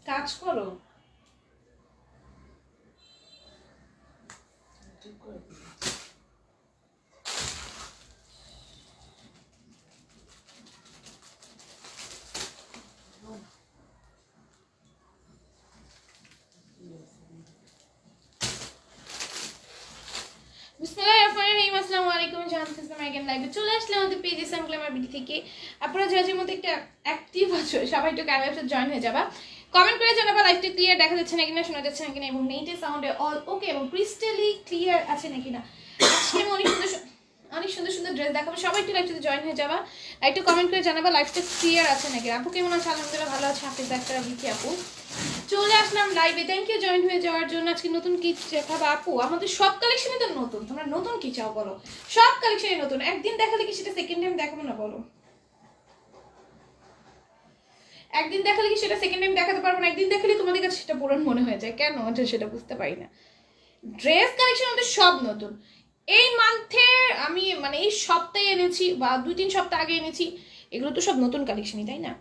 কাজ করো চলে আসলাম আমাদের পেজে সানগ্ল্যামার বিডি থেকে। আপনারা যাদের মধ্যে একটা অ্যাক্টিভ আছো সবাই একটু ক্যামেরাতে জয়েন হয়ে যাবা, কমেন্ট করে জানাবা লাইভটা ক্লিয়ার দেখা যাচ্ছে নাকি না, শোনা যাচ্ছে নাকি না, এবং নেটে সাউন্ডে অল ওকে এবং ক্রিস্টালি ক্লিয়ার আছে নাকি না। আজকে আমি অনেক সুন্দর সুন্দর ড্রেস দেখাবো, সবাই একটু লাইভটাতে জয়েন হয়ে যাবা, একটু কমেন্ট করে জানাবা লাইভটা ক্লিয়ার আছে নাকি। আপু কেমন আছে? আলহামদুলিল্লাহ ভালো আছে। হাফিজ ডাক্তার বিকি আপু চলে আসলাম লাইভে, থ্যাংক ইউ জয়েন হয়ে যাওয়ার জন্য। আজকে নতুন কি দেখাবো আপু? আমাদের সব কালেকশনই তো নতুন, তোমরা নতুন কি চাও বলো? সব কালেকশনই নতুন, একদিন দেখালে কি সেটা সেকেন্ড টাইম দেখাবো না বলো? একদিন দেখালে কি সেটা সেকেন্ড টাইম দেখাতে পারবো না? একদিন দেখালে তোমাদের কাছে সেটা পুরান মনে হয়ে যায়, কেন সেটা বুঝতে পারি না। ড্রেস কালেকশন আমাদের সব নতুন। এই মান্থে আমি মানে এই সপ্তাহে এনেছি বা 2-3 সপ্তাহ আগে এনেছি, এগুলো তো সব নতুন কালেকশনই, তাই না?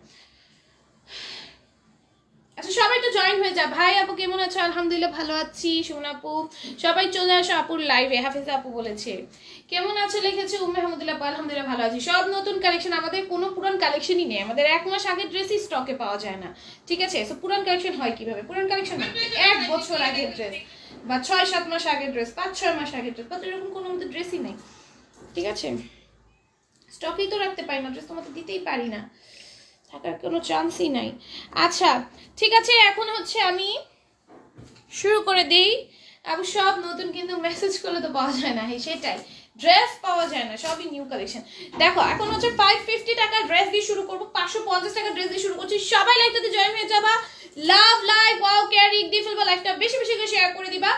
আচ্ছা সবাই তো জয়েন হয়ে যা। ভাই আপু কেমন আছো? আলহামদুলিল্লাহ ভালো আছি। সুমন আপু সবাই চলে আসো আপুর লাইভে। হাফিজা আপু বলেছে কেমন আছো লিখেছে। উম্মে আহমদুল্লাহ আলহামদুলিল্লাহ ভালো আছি। সব নতুন কালেকশন, আমাদের কোনো পুরান কালেকশনই নেই। আমাদের 1 মাস আগের ড্রেসই স্টকে পাওয়া যায় না, ঠিক আছে? সো পুরান কালেকশন হয় কিভাবে? পুরান কালেকশন 1 বছর আগের ড্রেস বা 6-7 মাস আগের ড্রেস, 5-6 মাস আগের ড্রেস, কত এরকম কোনো আমাদের ড্রেসই নেই, ঠিক আছে? স্টকেই তো রাখতে পারি না, ড্রেস তোমাদের দিতেই পারি না, থাকার কোনো চান্সই নাই। আচ্ছা ঠিক আছে, এখন হচ্ছে আমি শুরু করে দিই। আবু সব নতুন, কিন্তু মেসেজ করলে তো পাওয়া যায় না। সেটাই, ড্রেস পাওয়া যায় না, সবই নিউ কালেকশন। দেখো এখন হচ্ছে 550 টাকা ড্রেস দিয়ে শুরু করবো, 550 টাকা ড্রেস দিয়ে শুরু করছি। সবাই লাইভটাতে জয়েন হয়ে যাবা, লাভ লাইক ওয়াও ক্যারি দিয়ে ফেলবা, লাইভটা বেশি বেশি করে শেয়ার করে দিবা।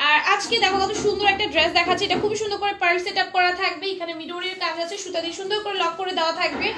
আর আজকে দেখো কত সুন্দর একটা ড্রেস দেখাচ্ছি, এটা খুব সুন্দর করে পার্ল সেট আপ করা থাকবে, এখানে মিডরের কাজ আছে, সুতা দিয়ে সুন্দর করে লক করে দেওয়া থাকবে।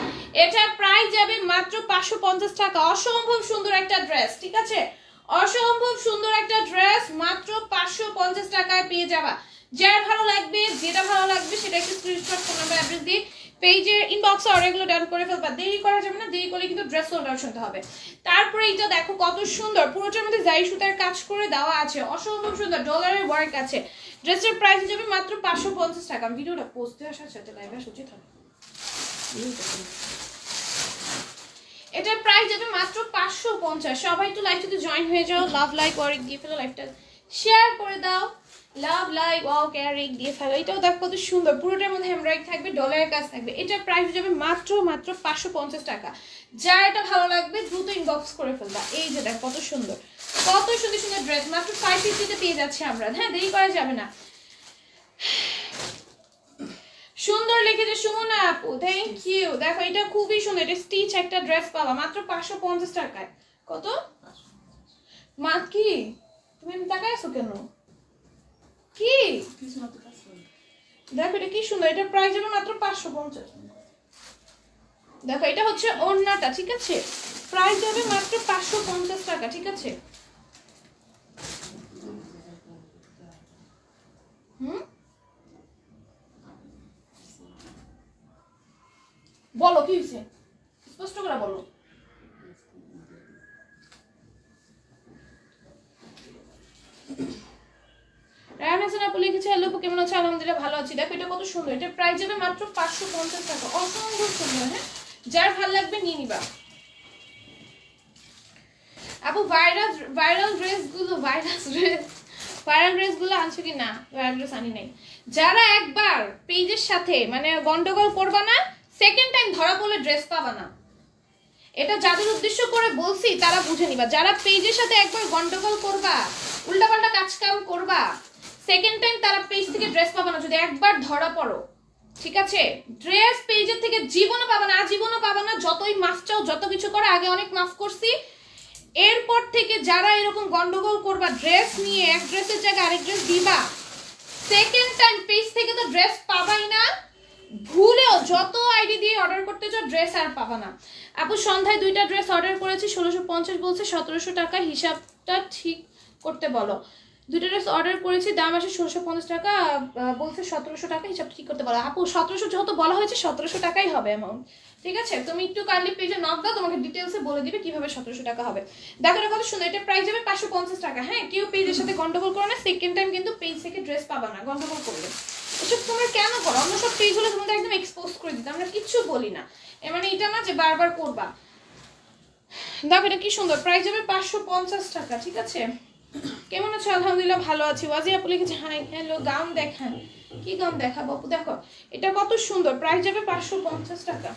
এটার প্রাইস যাবে মাত্র 550 টাকা। অসম্ভব সুন্দর একটা ড্রেস, ঠিক আছে? অসম্ভব সুন্দর একটা ড্রেস মাত্র 550 টাকায় পেয়ে যাবা। যার ভালো লাগবে, যেটা ভালো লাগবে সেটা একটু স্ক্রিনশট, ফোন নাম্বার, অ্যাড্রেস দিয়ে পেজের ইনবক্সে অর্ডারগুলো ডান করে ফেলবা। দেরি করা যাবে না, দেরি করলে কিন্তু ড্রেস সোল্ড আউট হতে হবে। তারপরে এটা দেখো কত সুন্দর, পুরোটার মধ্যে জারি সুতার কাজ করে দেওয়া আছে, অসম্ভব সুন্দর ডলারের ওয়ার্ক আছে। ড্রেসের প্রাইস যাবে মাত্র 550 টাকা। ভিডিওটা পোস্ট দেওয়ার সাথে সাথে লাইভে উচিত হবে। এটার প্রাইস যাবে মাত্র 550। সবাই একটু লাইভটাতে জয়েন হয়ে যাও, লাভ লাইক ওয়ার্ক দিয়ে ফেলো, লাইভটা শেয়ার করে দাও, লাভ লাইক ওয়াও ক্যারিক দিয়ে ফেলো। এটাও দেখো কত সুন্দর, পুরোটার মধ্যে এমব্রয়ডারি থাকবে, ডলারের কাজ থাকবে। এটার প্রাইস যাবে মাত্র 550 টাকা। যার এটা ভালো লাগবে দ্রুত ইনবক্স করে ফেলবা। এই যে দেখো কত সুন্দর, কত সুন্দর সুন্দর ড্রেস মাত্র 550 তে পেয়ে যাচ্ছে আমরা। হ্যাঁ দেরি করা যাবে না। সুন্দর লিখেছে সুমনা আপু, থ্যাংক ইউ। দেখো এটা খুবই সুন্দর, এটা স্টিচ একটা ড্রেস পাবা মাত্র 550 টাকায়। কত মা কি তুমি তাকায় আছো কেন? কি দেখো এটা কি সুন্দর, এটা প্রাইস যাবে মাত্র 550। দেখো এটা হচ্ছে ওড়নাটা, ঠিক আছে? প্রাইস যাবে মাত্র 550 টাকা, ঠিক আছে? বলো কি হয়েছে, স্পষ্ট করে বলো। রায়ান হাসান আপু লিখেছে হ্যালো আপু কেমন আছো? আলহামদুলিল্লাহ ভালো আছি। দেখো এটা কত সুন্দর, এটা প্রাইস যাবে মাত্র 550 টাকা। অসম্ভব সুন্দর। হ্যাঁ যার ভালো লাগবে নিয়ে নিবা। আপু ভাইরাল ড্রেসগুলো আনছো কি না? ভাইরাল ড্রেস আনি নাই। যারা একবার পেজের সাথে মানে গন্ডগোল করবা না, সেকেন্ড টাইম ধরা পড়লে ড্রেস পাবা না। এটা যাদের উদ্দেশ্য করে বলছি তারা বুঝে নিবা। যারা পেজের সাথে একবার গন্ডগোল করবা, উল্টাপাল্টা কাজ কাম করবা, সেকেন্ড টাইম তারা পেজ থেকে ড্রেস পাবা না যদি একবার ধরা পড়ো, ঠিক আছে? ড্রেস পেজের থেকে জীবনও পাবা না, আজীবনও পাবা না। যতই মাফ চাও, যত কিছু করো, আগে অনেক মাফ করছি। এরপর থেকে যারা এরকম গন্ডগোল করবা ড্রেস নিয়ে, এক ড্রেসের জায়গায় আরেক ড্রেস দিবা, সেকেন্ড টাইম পেজ থেকে তো ড্রেস পাবাই না। ভুলেও যত আইডি দিয়ে অর্ডার করতে চাও ড্রেস আর পাবা না। আপু সন্ধ্যায় 2টা ড্রেস অর্ডার করেছি, 1650 বলছে, 1700 টাকা। হিসাবটা ঠিক করতে বলো। দুটো ড্রেস অর্ডার করেছি, দাম আসে 1650 টাকা, বলছে 1700 টাকা, হিসাব ঠিক করতে বলো আপু। 1700 যেহেতু বলা হয়েছে 1700 টাকাই হবে অ্যামাউন্ট, ঠিক আছে? তুমি একটু কাইন্ডলি পেজে নক দাও, তোমাকে ডিটেলসে বলে দিবে কিভাবে 1700 টাকা হবে। দেখো এটা কত সুন্দর, এটা প্রাইস যাবে 550 টাকা। হ্যাঁ, কেউ পেজের সাথে গন্ডগোল করো না, সেকেন্ড টাইম কিন্তু পেজ থেকে ড্রেস পাবা না গন্ডগোল করলে। এসব তোমরা কেন করো? অন্য সব পেজগুলো তোমাদের একদম এক্সপোজ করে দিতে, আমরা কিচ্ছু বলি না, মানে এটা না যে বারবার করবা। দেখো এটা কি সুন্দর, প্রাইস যাবে 550 টাকা, ঠিক আছে? কেমন আছো? আলহামদুলিল্লাহ ভালো আছি। ওয়াজি আপু লিখেছে হাই হ্যালো, গাউন দেখান। কি গাউন দেখাবো আপু? দেখো এটা কত সুন্দর, প্রাইস যাবে 550 টাকা,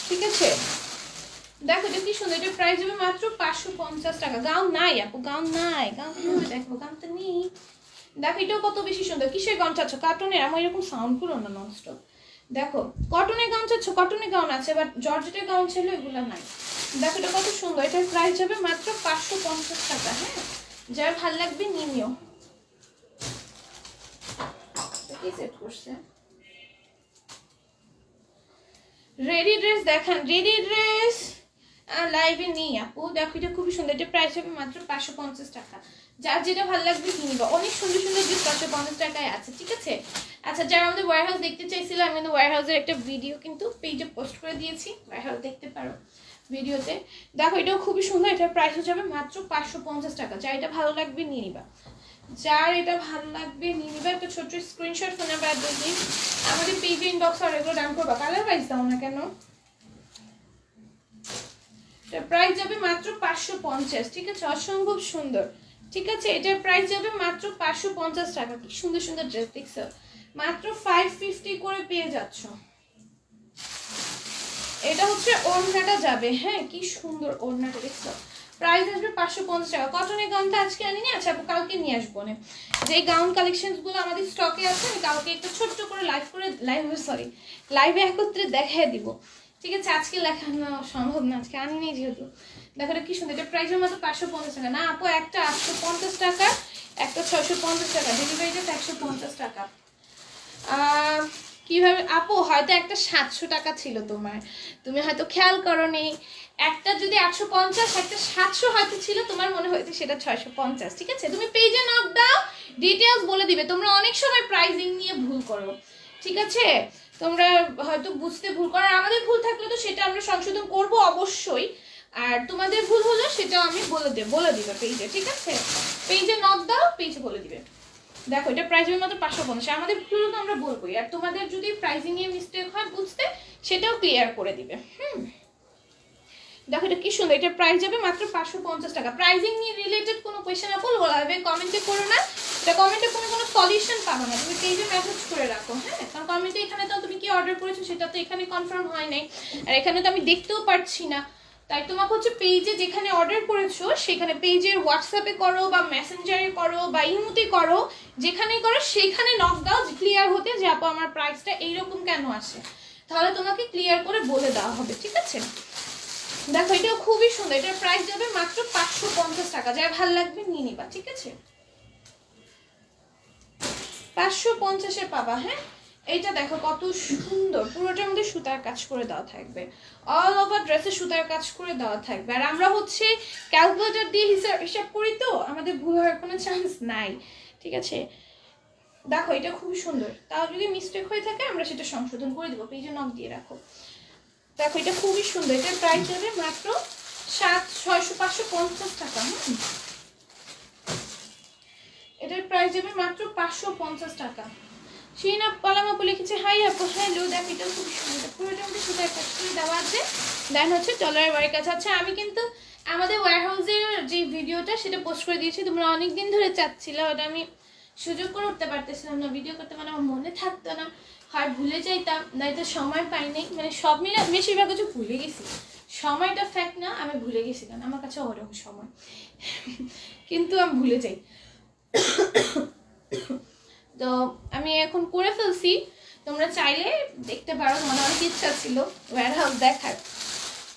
ঠিক আছে? দেখো এটা কি সুন্দর, এটা প্রাইস যাবে মাত্র 550 টাকা। গাউন নাই আপু, গাউন নাই, গাউন কিভাবে দেখবো? গাউন তো নেই। দেখো এটাও কত বেশি সুন্দর। কিসের গাউন চাচ্ছ? কার্টুনের? আমার এরকম সাউন্ড করো না ননস্টপ। দেখো কটনের গাউন চাচ্ছ, কটনের গাউন আছে, বাট জর্জেটের গাউন ছিল, এগুলো নাই। দেখো এটা কত সুন্দর, এটার প্রাইস যাবে মাত্র 550 টাকা। হ্যাঁ, যার ভাল লাগবে নিও। কি সেট করছে? রেডি ড্রেস দেখান, রেডি ড্রেস লাইভে নেই আপু। দেখো এটা খুবই সুন্দর, এটা প্রাইস হবে মাত্র 550 টাকা। যার যেটা ভালো লাগবে কিনবা, অনেক সুন্দর সুন্দর ড্রেস 550 টাকায় আছে, ঠিক আছে? আচ্ছা, যারা আমাদের ওয়্যার হাউস দেখতে চাইছিল, আমি কিন্তু ওয়্যার হাউসের একটা ভিডিও কিন্তু পেজে পোস্ট করে দিয়েছি, ওয়্যার হাউস দেখতে পারো ভিডিওতে। দেখো এটাও খুবই সুন্দর, এটার প্রাইস হচ্ছে মাত্র 550 টাকা। যার এটা ভালো লাগবে নিয়ে নিবা, যার এটা ভালো লাগবে নিয়ে নিবা। একটা ছোট্ট স্ক্রিনশট ফোন নাম্বার অ্যাড্রেস দিন, আমাদের পেজে ইনবক্স আর এগুলো ডান করবা। কালার ওয়াইজ দাও না কেন? এটার প্রাইস যাবে মাত্র 550, ঠিক আছে? অসম্ভব সুন্দর, ঠিক আছে? এটার প্রাইস যাবে মাত্র 550 টাকা। কি সুন্দর সুন্দর ড্রেস দেখছো, মাত্র 550 করে পেয়ে যাচ্ছ। এটা হচ্ছে ওড়নাটা যাবে, হ্যাঁ কি সুন্দর ওড়নাটা দেখছো, প্রাইস আসবে 550 টাকা। কটনের গাউনটা আজকে আনিনি, আচ্ছা আপু কালকে নিয়ে আসবো না। যে গাউন কালেকশনস গুলো আমাদের স্টকে আছে, আমি কালকে একটা ছোট্ট করে লাইভে একত্রে দেখাই দিব, ঠিক আছে? আজকে লেখানো সম্ভব না, আজকে আনিনি যেহেতু। দেখো এটা কি সুন্দর, এটা প্রাইসের মাত্র 550 টাকা। না আপু, একটা 850 টাকা, একটা 650 টাকা, ডেলিভারিটা 150 টাকা। কিভাবে আপু? হয়তো একটা 700 টাকা ছিল তোমার, তুমি হয়তো খেয়াল করো নি। একটা যদি 850, একটা 700 হয়তো ছিল, তোমার মনে হয়েছে সেটা 650, ঠিক আছে? তুমি পেজে নক দাও, ডিটেলস বলে দিবে। তোমরা অনেক সময় প্রাইজিং নিয়ে ভুল করো, ঠিক আছে? তোমরা হয়তো বুঝতে ভুল করো, আমাদের ভুল থাকলে তো সেটা আমরা সংশোধন করব অবশ্যই, আর তোমাদের ভুল হলো সেটাও আমি বলে দিবে পেজে, ঠিক আছে? পেজে নক দাও, পেজে বলে দিবে। দেখো এটা প্রাইস হবে মাত্র 550। আমাদের ভুল তো আমরা বলবোই, আর তোমাদের যদি প্রাইসিং এ মিস্টেক হয় বুঝতে, সেটাও ক্লিয়ার করে দিবে। দেখো এটা কি সুন্দর, এটা প্রাইস যাবে মাত্র 550 টাকা। প্রাইসিং নিয়ে রিলেটেড কোনো কোয়েশ্চেন আপু কমেন্টে করো না, এটা কমেন্টে কোনো সলিউশন পাবো না, তুমি পেজে মেসেজ করে রাখো। হ্যাঁ, কারণ কমেন্টে এখানে তো তুমি কি অর্ডার করেছো সেটা তো এখানে কনফার্ম হয় নাই, আর এখানে তো আমি দেখতেও পারছি না। তাই তোমাকে হচ্ছে পেজে যেখানে অর্ডার করেছো সেখানে পেজের হোয়াটসঅ্যাপে করো বা মেসেঞ্জারে করো বা ইমোতে করো, যেখানেই করো সেখানে নক দাও ক্লিয়ার হতে, যে আপু আমার প্রাইসটা এইরকম কেন আসে, তাহলে তোমাকে ক্লিয়ার করে বলে দেওয়া হবে, ঠিক আছে? দেখো এটাও খুবই সুন্দর, এটার প্রাইস যাবে মাত্র 550 টাকা। যার ভালো লাগবে নিয়ে নিবা, ঠিক আছে? 550-এ পাবা। হ্যাঁ, এইটা দেখো কত সুন্দর, পুরোটার মধ্যে সুতার কাজ করে দেওয়া থাকবে, অল ওভার ড্রেসে সুতার কাজ করে দেওয়া থাকবে। আর আমরা হচ্ছে ক্যালকুলেটর দিয়ে হিসাব করি, তো আমাদের ভুল হওয়ার কোনো চান্স নাই, ঠিক আছে? দেখো এটা খুবই সুন্দর, তাও যদি মিস্টেক হয়ে থাকে আমরা সেটা সংশোধন করে দেবো, পেজে নক দিয়ে রাখো। দেখো এটা খুবই সুন্দর, এটার প্রাইস যাবে মাত্র 550 টাকা। এটার প্রাইস যাবে মাত্র 550 টাকা। শিনা পালাম আপু লিখেছে হাই আপু হ্যালো। দেখো এটা খুব সুন্দর, পুরোটা মধ্যে সুতার কাজ করে দেওয়া আছে, দেন হচ্ছে ডলারের বাড়ির কাছে। আচ্ছা, আমি কিন্তু আমাদের ওয়্যার হাউসের যে ভিডিওটা সেটা পোস্ট করে দিয়েছি, তোমরা অনেকদিন ধরে চাচ্ছিলে, ওটা আমি সুযোগ করে উঠতে পারতেছিলাম না ভিডিও করতে, মানে আমার মনে থাকতো না, হয় ভুলে যাইতাম, নয়তো সময় পাইনি, মানে সব মিলে বেশিরভাগ কিছু ভুলে গেছি। সময়টা ফ্যাক্ট না, আমি ভুলে গেছিলাম, আমার কাছে ওরকম সময়, কিন্তু আমি ভুলে যাই। তো আমি এখন করে ফেলছি, তোমরা চাইলে দেখতে পারো, তোমার অনেক ইচ্ছা ছিল ওয়্যার হাউস দেখার,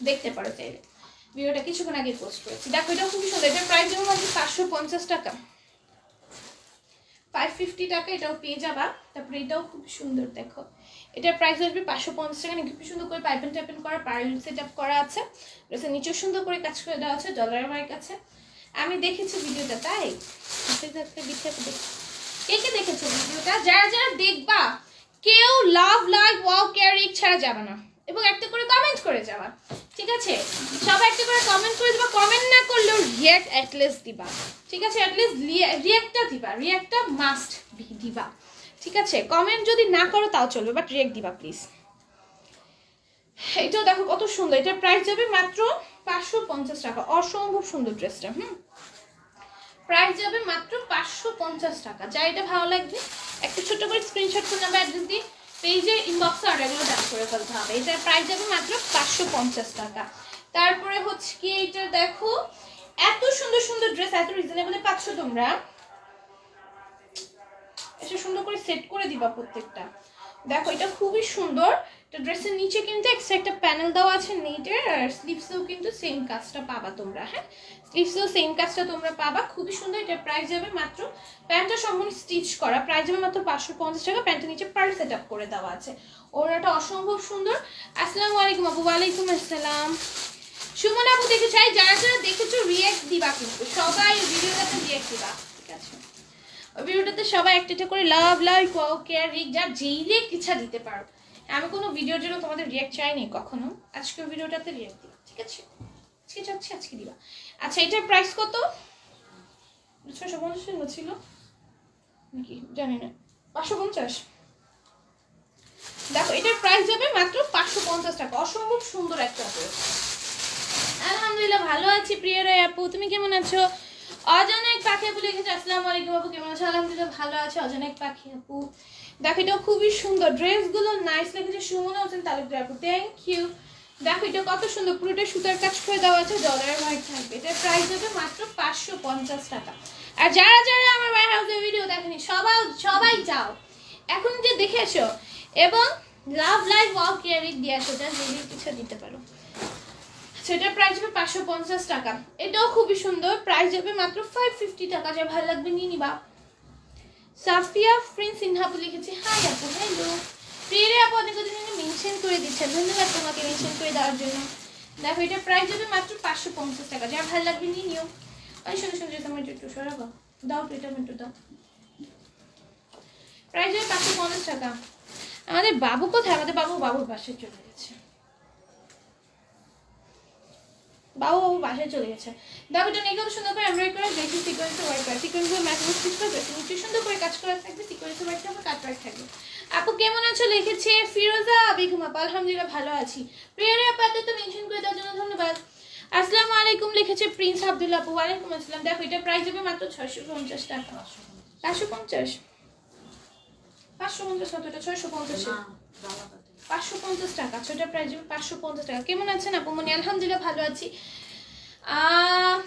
দেখতে পারো চাইলে। ভিডিওটা কিছুক্ষণ আগে পোস্ট করেছি। দেখো এটা খুবই সুন্দর, এটার প্রাইস যেমন আছে 550 টাকা, 550 টাকা এটাও পেয়ে যাবা। তারপরে এটাও খুব সুন্দর, দেখো এটার প্রাইস আসবে 550 টাকা। খুব সুন্দর করে পাইপেন করা, পার্ল সেট আপ করা আছে, ড্রেসের নিচেও সুন্দর করে কাজ করে দেওয়া আছে, ডলারের মার্ক আছে। আমি দেখেছি ভিডিওটা, তাই কে কে দেখেছো ভিডিওটা? যারা যারা দেখবা কেউ লাভ লাইক ওয়াও কেয়ার রিক ছাড়া যাবে না, এবং একটা করে কমেন্ট করে যাবা, ঠিক আছে? সবাই একটা করে কমেন্ট করে দিবা, কমেন্ট না করলেও রিয়াক্ট অ্যাটলিস্ট দিবা, ঠিক আছে? অ্যাটলিস্ট রিয়াক্টটা দিবা, রিয়াক্টটা মাস্ট দিবা, ঠিক আছে? কমেন্ট যদি না করো তাও চলবে, বাট রিয়াক্ট দিবা প্লিজ। এটাও দেখো কত সুন্দর, এটার প্রাইস যাবে মাত্র 550 টাকা। অসম্ভব সুন্দর ড্রেসটা। প্রাইস যাবে মাত্র 550 টাকা। যা এটা ভালো লাগবে একটা ছোট করে স্ক্রিনশট করে নেবে, অ্যাড্রেস দিয়ে পেজে ইনবক্সে অর্ডারগুলো ডান করে ফেলতে হবে। এটার প্রাইস যাবে মাত্র 550 টাকা। তারপরে হচ্ছে কি এটা দেখো, এত সুন্দর সুন্দর ড্রেস এত রিজনেবলে পাচ্ছ তোমরা। এটা সুন্দর করে সেট করে দিবা প্রত্যেকটা। দেখো এটা খুবই সুন্দর, এটা ড্রেসের নিচে কিন্তু এক্সট্রা একটা প্যানেল দেওয়া আছে নেটের, আর স্লিভসেও কিন্তু সেম কাজটা পাবা তোমরা। হ্যাঁ, স্লিভসেও সেম কাজটা তোমরা পাবা, খুবই সুন্দর। এটার প্রাইস যাবে মাত্র, প্যান্টটা সম্পূর্ণ স্টিচ করা, প্রাইস যাবে মাত্র 550 টাকা। প্যান্টের নিচে পার্ল সেট আপ করে দেওয়া আছে, ওড়নাটা অসম্ভব সুন্দর। আসসালামু আলাইকুম আপু। ওয়ালাইকুম আসসালাম। সুমন আপু দেখে চাই, যারা যারা দেখেছো রিঅ্যাক্ট দিবা, কিন্তু সবাই ভিডিওটাতে রিঅ্যাক্ট দিবা, ঠিক আছে? ভিডিওটাতে সবাই একটা করে লাভ লাইক ওয়াও কেয়ার রিক যা যেই রিঅ্যাক্ট ইচ্ছা দিতে পারো। আমি কোনো ভিডিওর জন্য তোমাদের রিঅ্যাক্ট চাইনি কখনো, আজকে ভিডিওটাতে রিঅ্যাক্ট দিবা, ঠিক আছে? আজকে চাচ্ছি আজকে দিবা। আচ্ছা এটার প্রাইস কত? 650 ছিল নাকি জানি না, 550। দেখো এটার প্রাইস যাবে মাত্র 550 টাকা। অসম্ভব সুন্দর একটা ড্রেস। আলহামদুলিল্লাহ ভালো আছি প্রিয়া রায় আপু, তুমি কেমন আছো? অজানেক পাখি আপু লিখেছে আসসালামু আলাইকুম আপু, কেমন আছো? আলহামদুলিল্লাহ ভালো আছে অজানেক পাখি আপু। দেখো এটা খুবই সুন্দর, ড্রেসগুলো নাইস লিখেছে সুমন হোসেন তালুকদার আপু, থ্যাংক ইউ। দেখো এটা কত সুন্দর, পুরোটা সুতার কাজ করে দেওয়া আছে, ডলার হোয়াইট থাকবে। এটার প্রাইস হবে মাত্র 550 টাকা। আর যারা যারা আমার ওয়্যার হাউসের ভিডিও দেখেনি সবাই যাও এখন যে দেখে এসো, এবং লাভ লাইফ ওয়াও কেয়ার রিক দিয়ে আসো, যা যেগুলো কিছু দিতে পারো। সেটার প্রাইস হবে 550 টাকা। এটাও খুবই সুন্দর, প্রাইস যাবে মাত্র 550 টাকা। যা ভালো লাগবে নিয়ে নিবা। সাফিয়া প্রিন্স সিনহা আপু লিখেছে হাই আপু, হ্যালো প্রিয়া আপু, অনেক দিন মেনশন করে দিচ্ছেন, ধন্যবাদ তোমাকে মেনশন করে দেওয়ার জন্য। দেখো এটা প্রাইস যাবে মাত্র 550 টাকা। যা ভালো লাগবে নিয়ে নিও। ওই শুনে শুনে তোমার একটু সরাবো, দাও তো এটা একটু দাও। প্রাইস যাবে 550 টাকা। আমাদের বাবু কোথায়? আমাদের বাবুর বাসায় চলে গেছে। বাবু বাসায় চলে গেছে। দেখো এটা নিয়ে কত সুন্দর করে এমব্রয়ডারি করে বেশি সিকোয়েন্সে ওয়ার্ক করা, সিকোয়েন্সগুলো ম্যাচিং স্টিচ করে বেশি নিচে সুন্দর করে কাজ করা থাকবে, সিকোয়েন্সে ওয়ার্ক থাকবে, কাট ওয়ার্ক থাকবে। আপু কেমন আছো লিখেছে ফিরোজা বেগম আপু, আলহামদুলিল্লাহ ভালো আছি। প্রিয়ারে আপু তো মেনশন করে দেওয়ার জন্য ধন্যবাদ। আসসালামু আলাইকুম লিখেছে প্রিন্স আব্দুল্লাহ আপু, ওয়ালাইকুম আসসালাম। দেখো এটা প্রাইস হবে মাত্র 650 টাকা। 550 550 কত? এটা 650 550 টাকা। ছোট প্রাইস 550 টাকা। কেমন আছেন আপু মনি? আলহামদুলিল্লাহ ভালো আছি।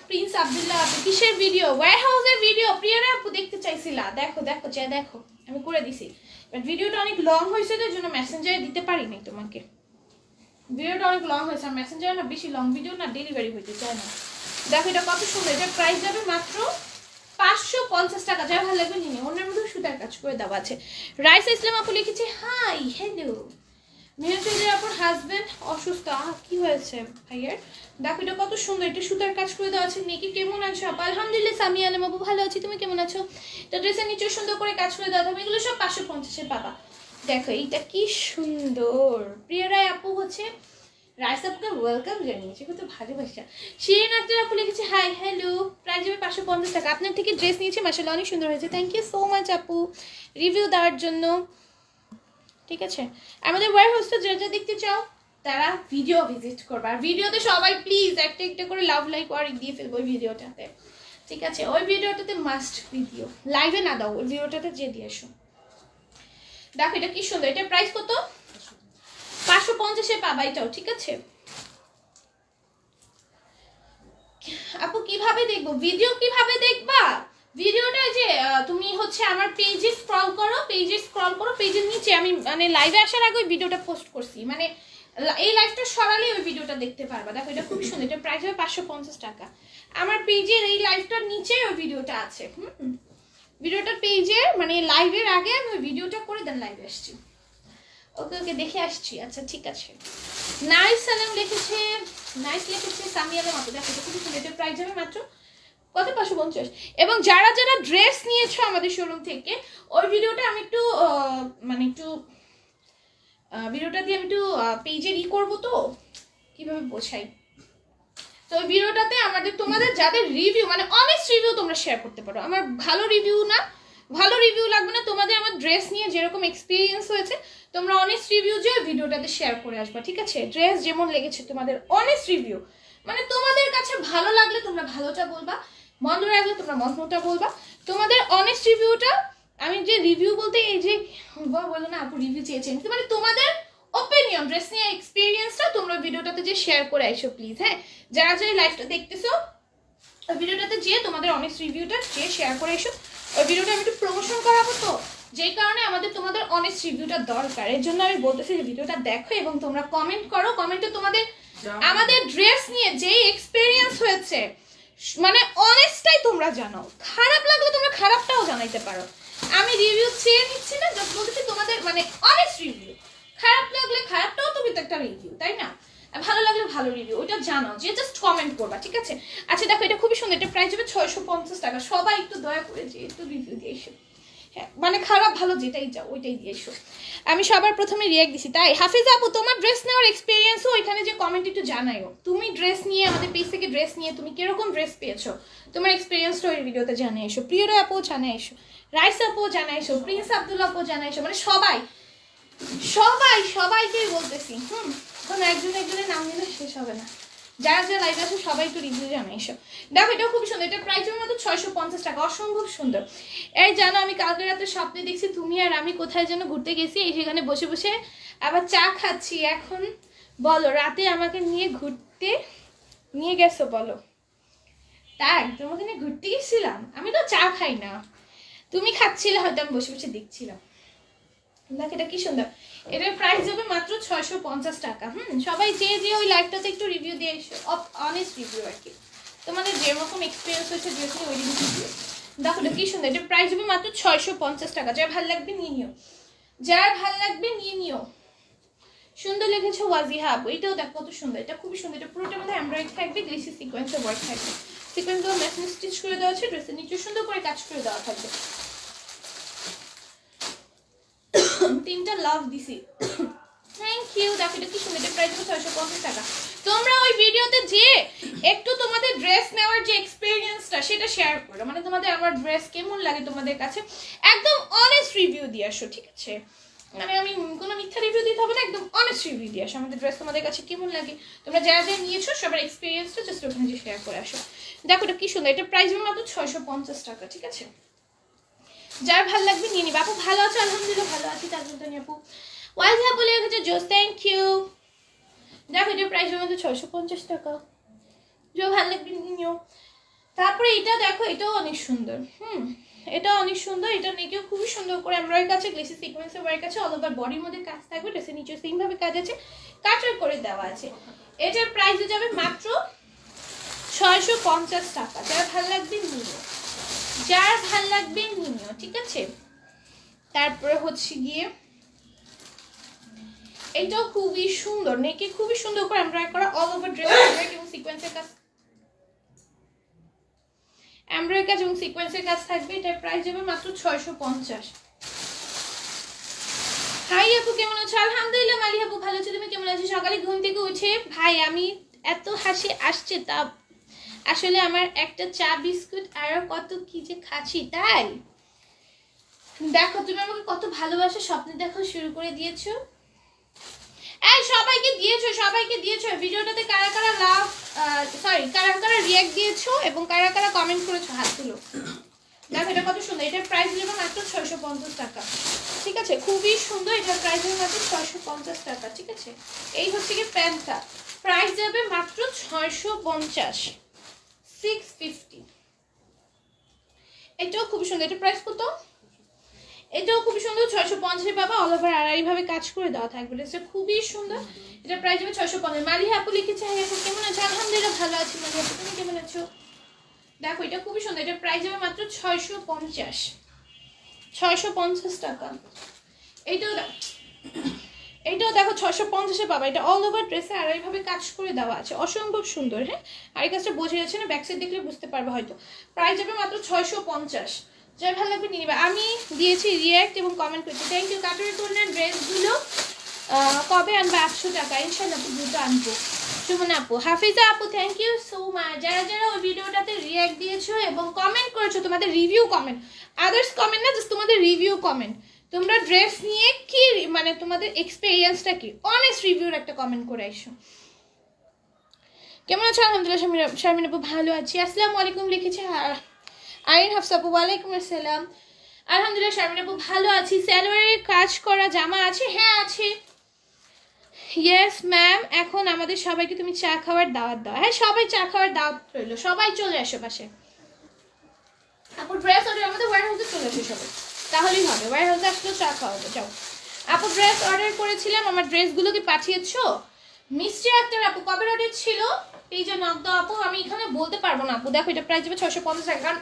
প্রিন্স আব্দুল্লাহ আপু কিসের ভিডিও? ওয়্যার হাউসের ভিডিও। প্রিয়ারা আপু দেখতে চাইছিলা, দেখো দেখো চাই দেখো, আমি করে দিছি। বাট ভিডিওটা অনেক লং হয়েছে তো জন্য মেসেঞ্জারে দিতে পারি নাই তোমাকে। ভিডিওটা অনেক লং হয়েছে, আর মেসেঞ্জারে না বেশি লং ভিডিও না ডেলিভারি হইতে চায় না। দেখো এটা কত সুন্দর, এটার প্রাইস যাবে মাত্র 550 টাকা। যা ভালো লাগবে নিয়ে। অন্যের মধ্যে সুতার কাজ করে দেওয়া আছে। রাইসা ইসলাম আপু লিখেছে হাই হ্যালো। মেহের আপুর হাজবেন্ড অসুস্থ। কি হয়েছে ভাইয়ের? দেখো এটা কত সুন্দর, এটা সুতার কাজ করে দেওয়া আছে। নেকি কেমন আছো আপু? আলহামদুলিল্লাহ সামিয়া আলম আপু ভালো আছি, তুমি কেমন আছো? এটা ড্রেসের নিচে সুন্দর করে কাজ করে দেওয়া হবে, এগুলো সব 550-এ পাবা। দেখো এইটা কি সুন্দর। প্রিয়া রায় আপু হচ্ছে রাইস আপুকে ওয়েলকাম জানিয়েছে, কত ভালোবাসা। শিরিন আক্তার আপু লিখেছে হাই হ্যালো। প্রাইস হবে 550 টাকা। আপনার থেকে ড্রেস নিয়েছি, মাশাআল্লাহ অনেক সুন্দর হয়েছে। থ্যাংক ইউ সো মাচ আপু রিভিউ দেওয়ার জন্য, ঠিক আছে? আমাদের ওয়্যার হাউসটা যা দেখতে চাও তারা ভিডিও ভিজিট করবে। আর ভিডিওতে সবাই প্লিজ একটা একটা করে লাভ লাইক ওয়ার্ক দিয়ে ফেলবো ওই ভিডিওটাতে, ঠিক আছে? ওই ভিডিওটাতে মাস্ট ভিডিও, লাইভে না দাও, ওই ভিডিওটাতে যে দিয়ে এসো। দেখো এটা কি সুন্দর, এটার প্রাইস কত? 550-এ পাবা এটাও, ঠিক আছে? আপু কিভাবে দেখবো ভিডিও? কিভাবে দেখবা ভিডিওটা? যে তুমি হচ্ছে আমার পেজে স্ক্রল করো, পেজের নিচে আমি মানে লাইভে আসার আগে ওই ভিডিওটা পোস্ট করছি, মানে এই লাইভটা সরালে ওই ভিডিওটা দেখতে পারবা। দেখো এটা খুব সুন্দর, এটা প্রাইস হবে 550 টাকা। আমার পেজের এই লাইভটার নিচে ওই ভিডিওটা আছে। ভিডিওটার পেজের মানে লাইভের আগে আমি ওই ভিডিওটা করে দেন লাইভে আসছি। ওকে ওকে দেখে আসছি। আচ্ছা ঠিক আছে। নাইস সালাম লিখেছে, নাইস লিখেছে সামিয়া আলম আপু। দেখো এটা খুব সুন্দর, এটা প্রাইস হবে মাত্র কত 550। এবং যারা যারা ড্রেস নিয়েছো আমাদের শোরুম থেকে, ওই ভিডিওটা আমি একটু মানে একটু ভিডিওটা দিয়ে আমি একটু পেজে করবো, তো কিভাবে বোঝাই, তো ওই ভিডিওটাতে আমাদের তোমাদের যাদের রিভিউ মানে অনেস্ট রিভিউ তোমরা শেয়ার করতে পারো। আমার ভালো রিভিউ না, ভালো রিভিউ লাগবে না, তোমাদের আমার ড্রেস নিয়ে যেরকম এক্সপিরিয়েন্স হয়েছে তোমরা অনেস্ট রিভিউ যে ভিডিওটাতে শেয়ার করে আসবা, ঠিক আছে? ড্রেস যেমন লেগেছে তোমাদের অনেস্ট রিভিউ, মানে তোমাদের কাছে ভালো লাগলে তোমরা ভালোটা বলবা, মন্দ লাগলে তোমরা মন্দটা বলবা, তোমাদের অনেস্ট রিভিউটা। আমি যে রিভিউ বলতে এই যে বলো না আপু রিভিউ চেয়েছেন, মানে তোমাদের ওপিনিয়ন ড্রেস নিয়ে এক্সপিরিয়েন্সটা তোমরা ভিডিওটাতে যে শেয়ার করে আইসো প্লিজ। হ্যাঁ, যারা যারা লাইভটা দেখতেছো ওই ভিডিওটাতে যে তোমাদের অনেস্ট রিভিউটা যে শেয়ার করে এসো, ওই ভিডিওটা আমি একটু প্রমোশন করাবো, তো যেই কারণে আমাদের তোমাদের অনেস্ট রিভিউটা দরকার। এর জন্য আমি বলতেছি যে ভিডিওটা দেখো এবং তোমরা কমেন্ট করো, কমেন্টে তোমাদের আমাদের ড্রেস নিয়ে যেই এক্সপিরিয়েন্স হয়েছে মানে অনেস্টটাই তোমরা জানাও, খারাপ লাগলে তোমরা খারাপটাও জানাইতে পারো। আমি রিভিউ চেয়ে নিচ্ছি না, জাস্ট বলতেছি তোমাদের মানে অনেস্ট রিভিউ। খারাপ লাগলে খারাপটাও তুমি তো একটা রিভিউ, তাই না? ভালো লাগলে ভালো রিভিউ, ওইটা জানাও, যে জাস্ট কমেন্ট করবা, ঠিক আছে? আচ্ছা দেখো, এটা খুবই সুন্দর, এটা প্রাইস হবে 650 টাকা। সবাই একটু দয়া করে যে একটু রিভিউ দিয়ে এসো, হ্যাঁ মানে খারাপ ভালো যেটাই যাও ওইটাই দিয়ে এসো। আমি সবার প্রথমে রিয়াক্ট দিছি, তাই হাফিজা আপু তোমার ড্রেস নেওয়ার এক্সপিরিয়েন্সও ওইখানে যে কমেন্ট একটু জানাইও। তুমি ড্রেস নিয়ে আমাদের পেজ থেকে ড্রেস নিয়ে তুমি কিরকম ড্রেস পেয়েছো, তোমার এক্সপিরিয়েন্সটা ওই ভিডিওতে জানিয়ে এসো। প্রিয়রা আপু জানিয়ে এসো, রাইস আপু জানিয়ে এসো, প্রিন্স আব্দুল্লাহ আপু জানিয়ে এসো, মানে সবাই সবাই সবাইকেই বলতেছি। কোনো একজনের নাম নিলে শেষ হবে না। যারা যারা লাইভ আছে সবাই একটু রিভিউ জানাই এসো। দেখো এটাও খুব সুন্দর, এটা প্রাইসের মতো 650 টাকা, অসম্ভব সুন্দর। এই জানো আমি কালকে রাতে স্বপ্নে দেখছি তুমি আর আমি কোথায় যেন ঘুরতে গেছি, এই সেখানে বসে বসে আবার চা খাচ্ছি। এখন বলো রাতে আমাকে নিয়ে ঘুরতে নিয়ে গেছো, বলো তাই তোমাকে নিয়ে ঘুরতে গেছিলাম? আমি তো চা খাই না, তুমি খাচ্ছিলে হয়তো, আমি বসে বসে দেখছিলাম। দেখ এটা কি সুন্দর, এটার প্রাইস হবে মাত্র 650 টাকা। সবাই যে যে ওই লাইভটাতে একটু রিভিউ দিয়ে এসো, অনেস্ট রিভিউ আর কি, তোমাদের যেরকম এক্সপিরিয়েন্স হয়েছে ড্রেস নিয়ে ওই রিভিউ দিয়ে। দেখো এটা কি সুন্দর, এটার প্রাইস হবে মাত্র 650 টাকা। যার ভালো লাগবে নিয়ে নিও, যার ভালো লাগবে নিয়ে নিও। সুন্দর লেগেছে ওয়াজিহা আপু, এটাও দেখো কত সুন্দর, এটা খুবই সুন্দর। এটা পুরোটার মধ্যে এমব্রয়ডারি থাকবে, গ্লিসি সিকোয়েন্সের ওয়ার্ক থাকবে, সিকোয়েন্সগুলো মেশিন স্টিচ করে দেওয়া আছে, ড্রেসের নিচে সুন্দর করে কাজ করে দেওয়া থাকবে। তিনটা লাভ দিছি, থ্যাংক ইউ। দেখো এটা কি সুন্দর, এটা প্রাইস হবে 650 টাকা। তোমরা ওই ভিডিওতে যে একটু তোমাদের ড্রেস নেওয়ার যে এক্সপেরিয়েন্সটা সেটা শেয়ার করো, মানে তোমাদের আমার ড্রেস কেমন লাগে তোমাদের কাছে, একদম অনেস্ট রিভিউ দিয়ে আসো, ঠিক আছে? মানে আমি কোনো মিথ্যা রিভিউ দিতে হবে না, একদম অনেস্ট রিভিউ দিয়ে আসো। আমাদের ড্রেস তোমাদের কাছে কেমন লাগে, তোমরা যারা যারা নিয়েছো সবার এক্সপিরিয়েন্সটা জাস্ট ওখানে যে শেয়ার করে আসো। দেখো এটা কি সুন্দর, এটা প্রাইস হবে মাত্র 650 টাকা, ঠিক আছে? যার ভালো লাগবে নিয়ে নিবে। আপু ভালো আছো? আলহামদুলিল্লাহ ভালো আছি। তাজমুদ্দানি আপু ওয়াইজা বলে রেখেছে জোস, থ্যাংক ইউ। দেখো এটার প্রাইস হবে 650 টাকা, যে ভালো লাগবে নিও। তারপরে এটা দেখো, এটাও অনেক সুন্দর, এটাও অনেক সুন্দর। এটা নেকেও খুবই সুন্দর করে এমব্রয়ডারি কাছে, গ্লেসি সিকোয়েন্সের ওয়ার্ক আছে, অল ওভার বডির মধ্যে কাজ থাকবে, ড্রেসের নিচে সেম ভাবে কাজ আছে, কাটওয়ার্ক করে দেওয়া আছে। এটার প্রাইস হয়ে যাবে মাত্র 650 টাকা। যার ভালো লাগবে নিও, যার ভাল লাগবে নিও, ঠিক আছে? তারপরে হচ্ছে গিয়ে এটাও খুবই সুন্দর, নেকে খুবই সুন্দর করে এমব্রয়ডারি করা, অল ওভার ড্রেস এমব্রয়ডারি এবং সিকোয়েন্সের কাজ, এমব্রয়ডারি কাজ এবং সিকোয়েন্সের কাজ থাকবে। এটার প্রাইস হবে মাত্র 650। হাই আপু কেমন আছো? আলহামদুলিল্লাহ মালি আপু ভালো আছো, তুমি কেমন আছো? সকালে ঘুম থেকে উঠে ভাই আমি এত হাসি আসছে, তা আসলে আমার একটা চা বিস্কুট আর কত কি যে খাচ্ছি, তাই দেখো তুমি আমাকে কত ভালোবাসা স্বপ্নে দেখো শুরু করে দিয়েছো। এই সবাইকে দিয়েছো, সবাইকে দিয়েছো। ভিডিওটাতে কারা কারা লাভ কারা কারা রিয়াক্ট দিয়েছো এবং কারা কারা কমেন্ট করেছো হাত তুলো। দেখো এটা কত সুন্দর, এটার প্রাইস হবে মাত্র 650 টাকা, ঠিক আছে? খুবই সুন্দর, এটার প্রাইস হবে মাত্র 650 টাকা, ঠিক আছে? এই হচ্ছে কি প্যান্টটা, প্রাইস যাবে মাত্র 650, 650। এটাও খুব সুন্দর, এটার প্রাইস কত? এটাও খুব সুন্দর, 650 পাবা, অল ওভার আড়াই ভাবে কাজ করে দেওয়া থাকবে, এটা খুবই সুন্দর। এটার প্রাইস হবে 650। মালিহা আপু লিখেছে হাই আপু কেমন আছো? আলহামদুলিল্লাহ ভালো আছি মালিহা আপু, তুমি কেমন আছো? দেখো এটা খুবই সুন্দর, এটার প্রাইস হবে মাত্র 650 টাকা। এইটাও এইটাও দেখো 650-এ পাবা। এটা অল ওভার ড্রেসে আর এইভাবে কাজ করে দেওয়া আছে, অসম্ভব সুন্দর। হ্যাঁ, আর এই কাজটা বোঝা যাচ্ছে না, ব্যাক সাইড দেখলে বুঝতে পারবে হয়তো। প্রাইস যাবে মাত্র 650। যাই ভালো লাগবে নিয়ে নিবা। আমি দিয়েছি রিয়াক্ট এবং কমেন্ট করছি, থ্যাংক ইউ। কাটারি কন্যার ড্রেসগুলো কবে আনবে? 800 টাকা ইনশাল্লাহ দ্রুত আনবো। সুমনা আপু, হাফিজা আপু, থ্যাংক ইউ সো মাচ। যারা যারা ওই ভিডিওটাতে রিয়াক্ট দিয়েছো এবং কমেন্ট করেছো, তোমাদের রিভিউ কমেন্ট, আদার্স কমেন্ট না, জাস্ট তোমাদের রিভিউ কমেন্ট, তোমরা ড্রেস নিয়ে কি মানে তোমাদের এক্সপেরিয়েন্সটা কি, অনেস্ট রিভিউর একটা কমেন্ট করে আইসো। কেমন আছো? আলহামদুলিল্লাহ শারমিন আপু ভালো আছি। আসসালামু আলাইকুম লিখেছে আইন হাফসা আপু, ওয়ালাইকুম আসসালাম। আলহামদুলিল্লাহ শারমিন আপু ভালো আছি। সালোয়ারের কাজ করা জামা আছে? হ্যাঁ আছে। Yes ma'am. এখন আমাদের সবাইকে তুমি চা খাওয়ার দাওয়াত দাও। হ্যাঁ, সবাই চা খাওয়ার দাওয়াত রইলো, সবাই চলে আসো পাশে। আপুর ড্রেস অর্ডার আমাদের ওয়্যার হাউসে চলে আসো সবাই, তাহলেই হবে। ওয়্যার হাউসে আসলেও চা খাওয়াবো। যাও আপু, ড্রেস অর্ডার করেছিলাম, আমার ড্রেসগুলো কি পাঠিয়েছো? মিষ্টি আক্তার আপু, কবে অর্ডার ছিল? এই যে নক দাও আপু। আমি এখানে বলতে পারবো না আপু, দেখো এটা প্রাইস যাবে 650 টাকা, কারণ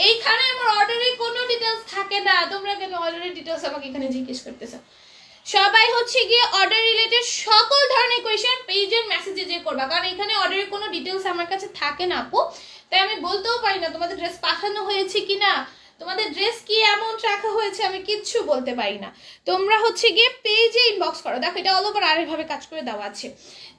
এইখানে আমার অর্ডারের কোনো ডিটেলস থাকে না। তোমরা কেন অর্ডারের ডিটেলস আমাকে এখানে জিজ্ঞেস করতেছো? সবাই হচ্ছে গিয়ে অর্ডার রিলেটেড সকল ধরনের কোয়েশ্চেন পেজের মেসেজে যে করবা, কারণ এখানে অর্ডারের কোনো ডিটেলস আমার কাছে থাকে না আপু, তাই আমি বলতেও পারি না তোমাদের ড্রেস পাঠানো হয়েছে কিনা, তোমাদের ড্রেস কি অ্যামাউন্ট রাখা হয়েছে, আমি কিচ্ছু বলতে পারি না। তোমরা হচ্ছে গিয়ে পেজে ইনবক্স করো। দেখো এটা অল ওভার আরেকভাবে কাজ করে দেওয়া আছে।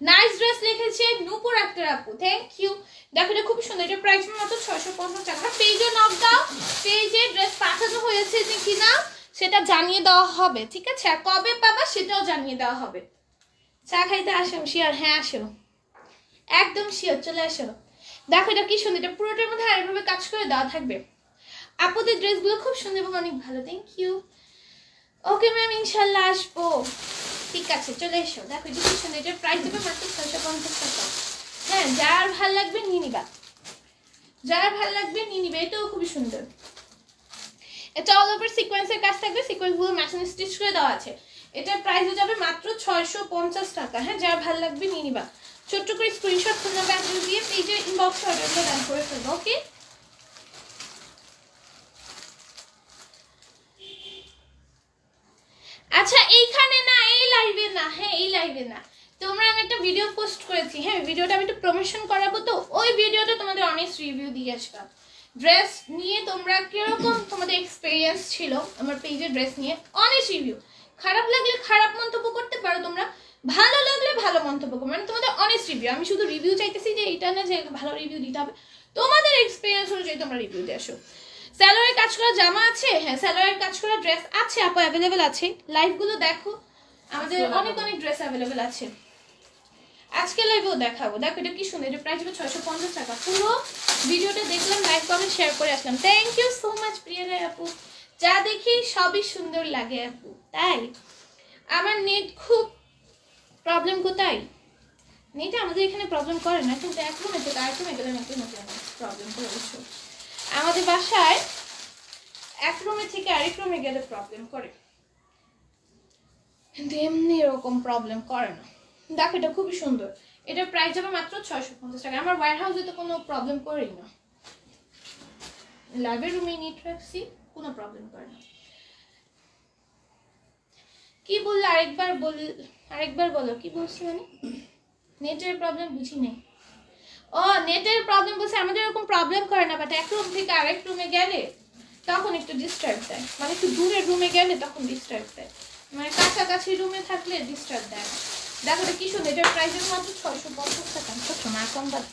নাইস ড্রেস লিখেছে নূপুর আক্তার আপু, থ্যাংক ইউ। দেখো এটা খুব সুন্দর, এটা প্রাইস মাত্র 650 টাকা। পেজে নক দাও, পেজে ড্রেস পাঠানো হয়েছে যে কিনা সেটা জানিয়ে দেওয়া হবে, ঠিক আছে? আর কবে পাবা সেটাও জানিয়ে দেওয়া হবে। চা খাইতে আসো শিওর? হ্যাঁ আসো, একদম শিওর, চলে আসো। দেখো এটা কি সুন্দর, এটা পুরোটার মধ্যে আরেকভাবে কাজ করে দেওয়া থাকবে। আপুদের ড্রেসগুলো খুব সুন্দর এবং অনেক ভালো, থ্যাংক ইউ। ওকে ম্যাম, ইনশাল্লাহ আসবো। ঠিক আছে, চলে এসো। দেখো এটা কি সুন্দর, এটার প্রাইস দেবে মাত্র 650 টাকা। হ্যাঁ, যার ভাল লাগবে নিয়ে নিবা, যার ভাল লাগবে নিয়ে নিবে। এটাও খুবই সুন্দর। এটা অল ওভার সিকোয়েন্সের কাজ থাকবে, সিকোয়েন্সগুলো মেশিন স্টিচ করে দেওয়া আছে। এটার প্রাইস যাবে মাত্র 650 টাকা। হ্যাঁ, যার ভালো লাগবে নিয়ে নিবা। ছোট্ট করে স্ক্রিনশট ফোন নাম্বার অ্যাড্রেস দিয়ে পেজে ইনবক্সে অর্ডারটা ডান করে ফেলবো। ওকে, আচ্ছা এইখানে না, এই লাইভে না। হ্যাঁ, এই লাইভে না। তোমরা আমি একটা ভিডিও পোস্ট করেছি, হ্যাঁ ভিডিওটা আমি একটু প্রমোশন করাবো, তো ওই ভিডিওটা তোমাদের অনেস্ট রিভিউ দিয়ে আসবা। ড্রেস নিয়ে তোমরা কিরকম তোমাদের এক্সপিরিয়েন্স ছিল আমার পেজে ড্রেস নিয়ে, অনেস্ট রিভিউ। খারাপ লাগলে খারাপ মন্তব্য করতে পারো তোমরা, ভালো লাগলে ভালো মন্তব্য করো, মানে তোমাদের অনেস্ট রিভিউ। আমি শুধু রিভিউ চাইতেছি যে এইটা না যে ভালো রিভিউ দিতে হবে, তোমাদের এক্সপিরিয়েন্স অনুযায়ী তোমরা রিভিউ দিয়ে আসো। স্যালোয়ারের কাজ করা জামা আছে? হ্যাঁ, স্যালোয়ারের কাজ করা ড্রেস আছে আপু, অ্যাভেলেবেল আছে। লাইভগুলো দেখো, আমাদের অনেক অনেক ড্রেস অ্যাভেলেবেল আছে। আজকে লাইভেও দেখাবো। দেখো এটা কি সুন্দর, এটা প্রাইস হবে 650 টাকা। পুরো ভিডিওটা দেখলাম, লাইক কমেন্ট শেয়ার করে আসলাম। থ্যাংক ইউ সো মাচ প্রিয়া রায় আপু। যা দেখি সবই সুন্দর লাগে আপু। তাই আমার নেট খুব প্রবলেম। কোথায় নেটে? আমাদের এখানে প্রবলেম করে না, কিন্তু এক রুমে থেকে আরেক রুমে গেলে নেটের মধ্যে প্রবলেম করে। অবশ্য আমাদের বাসায় এক রুমে থেকে আরেক রুমে গেলে প্রবলেম করে, কিন্তু এমনি এরকম প্রবলেম করে না। দেখো এটা খুবই সুন্দর, এটার প্রাইস যাবে মাত্র 650 টাকা। আমার ওয়্যার হাউসে তো কোনো প্রবলেম করেই না, লাইভের রুমে নেট রাখছি, কোনো প্রবলেম করে না। কি বললে আরেকবার বলো, কি বলছি? মানে নেটের প্রবলেম বুঝি নেই। ও নেটের প্রবলেম বলছে, আমাদের এরকম প্রবলেম করে না, বাট এক রুম থেকে আরেক রুমে গেলে তখন একটু ডিস্টার্ব দেয়, মানে একটু দূরের রুমে গেলে তখন ডিস্টার্ব দেয়, মানে কাছাকাছি রুমে থাকলে ডিস্টার্ব দেয় না। দেখো এটা কি সুন্দর, এটার প্রাইস মাত্র 650 টাকা। ছোট না, কম বাদ।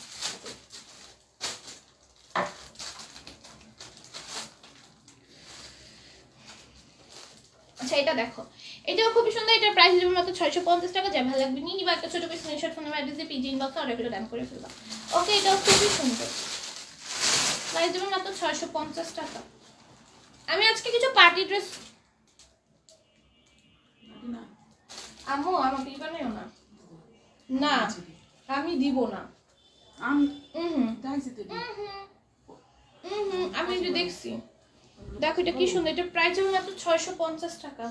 আচ্ছা এটা দেখো, এটাও খুবই সুন্দর, এটার প্রাইস যাবে মাত্র 650 টাকা। যা ভালো লাগবে নিয়ে নিবা। একটা ছোট করে স্ক্রিনশট ফোন নাম্বার অ্যাড্রেস দিয়ে পিজি ইনবক্সে অর্ডার করে ডান করে ফেলবা। ওকে, এটাও খুবই সুন্দর, প্রাইস যাবে মাত্র 650 টাকা। আমি আজকে কিছু পার্টি ড্রেস, আম্মু আমাকে বানাইও না, না আমি দিব না। আমি এটা দেখছি। দেখো এটা কি সুন্দর, এটা প্রাইস হবে মাত্র 650 টাকা।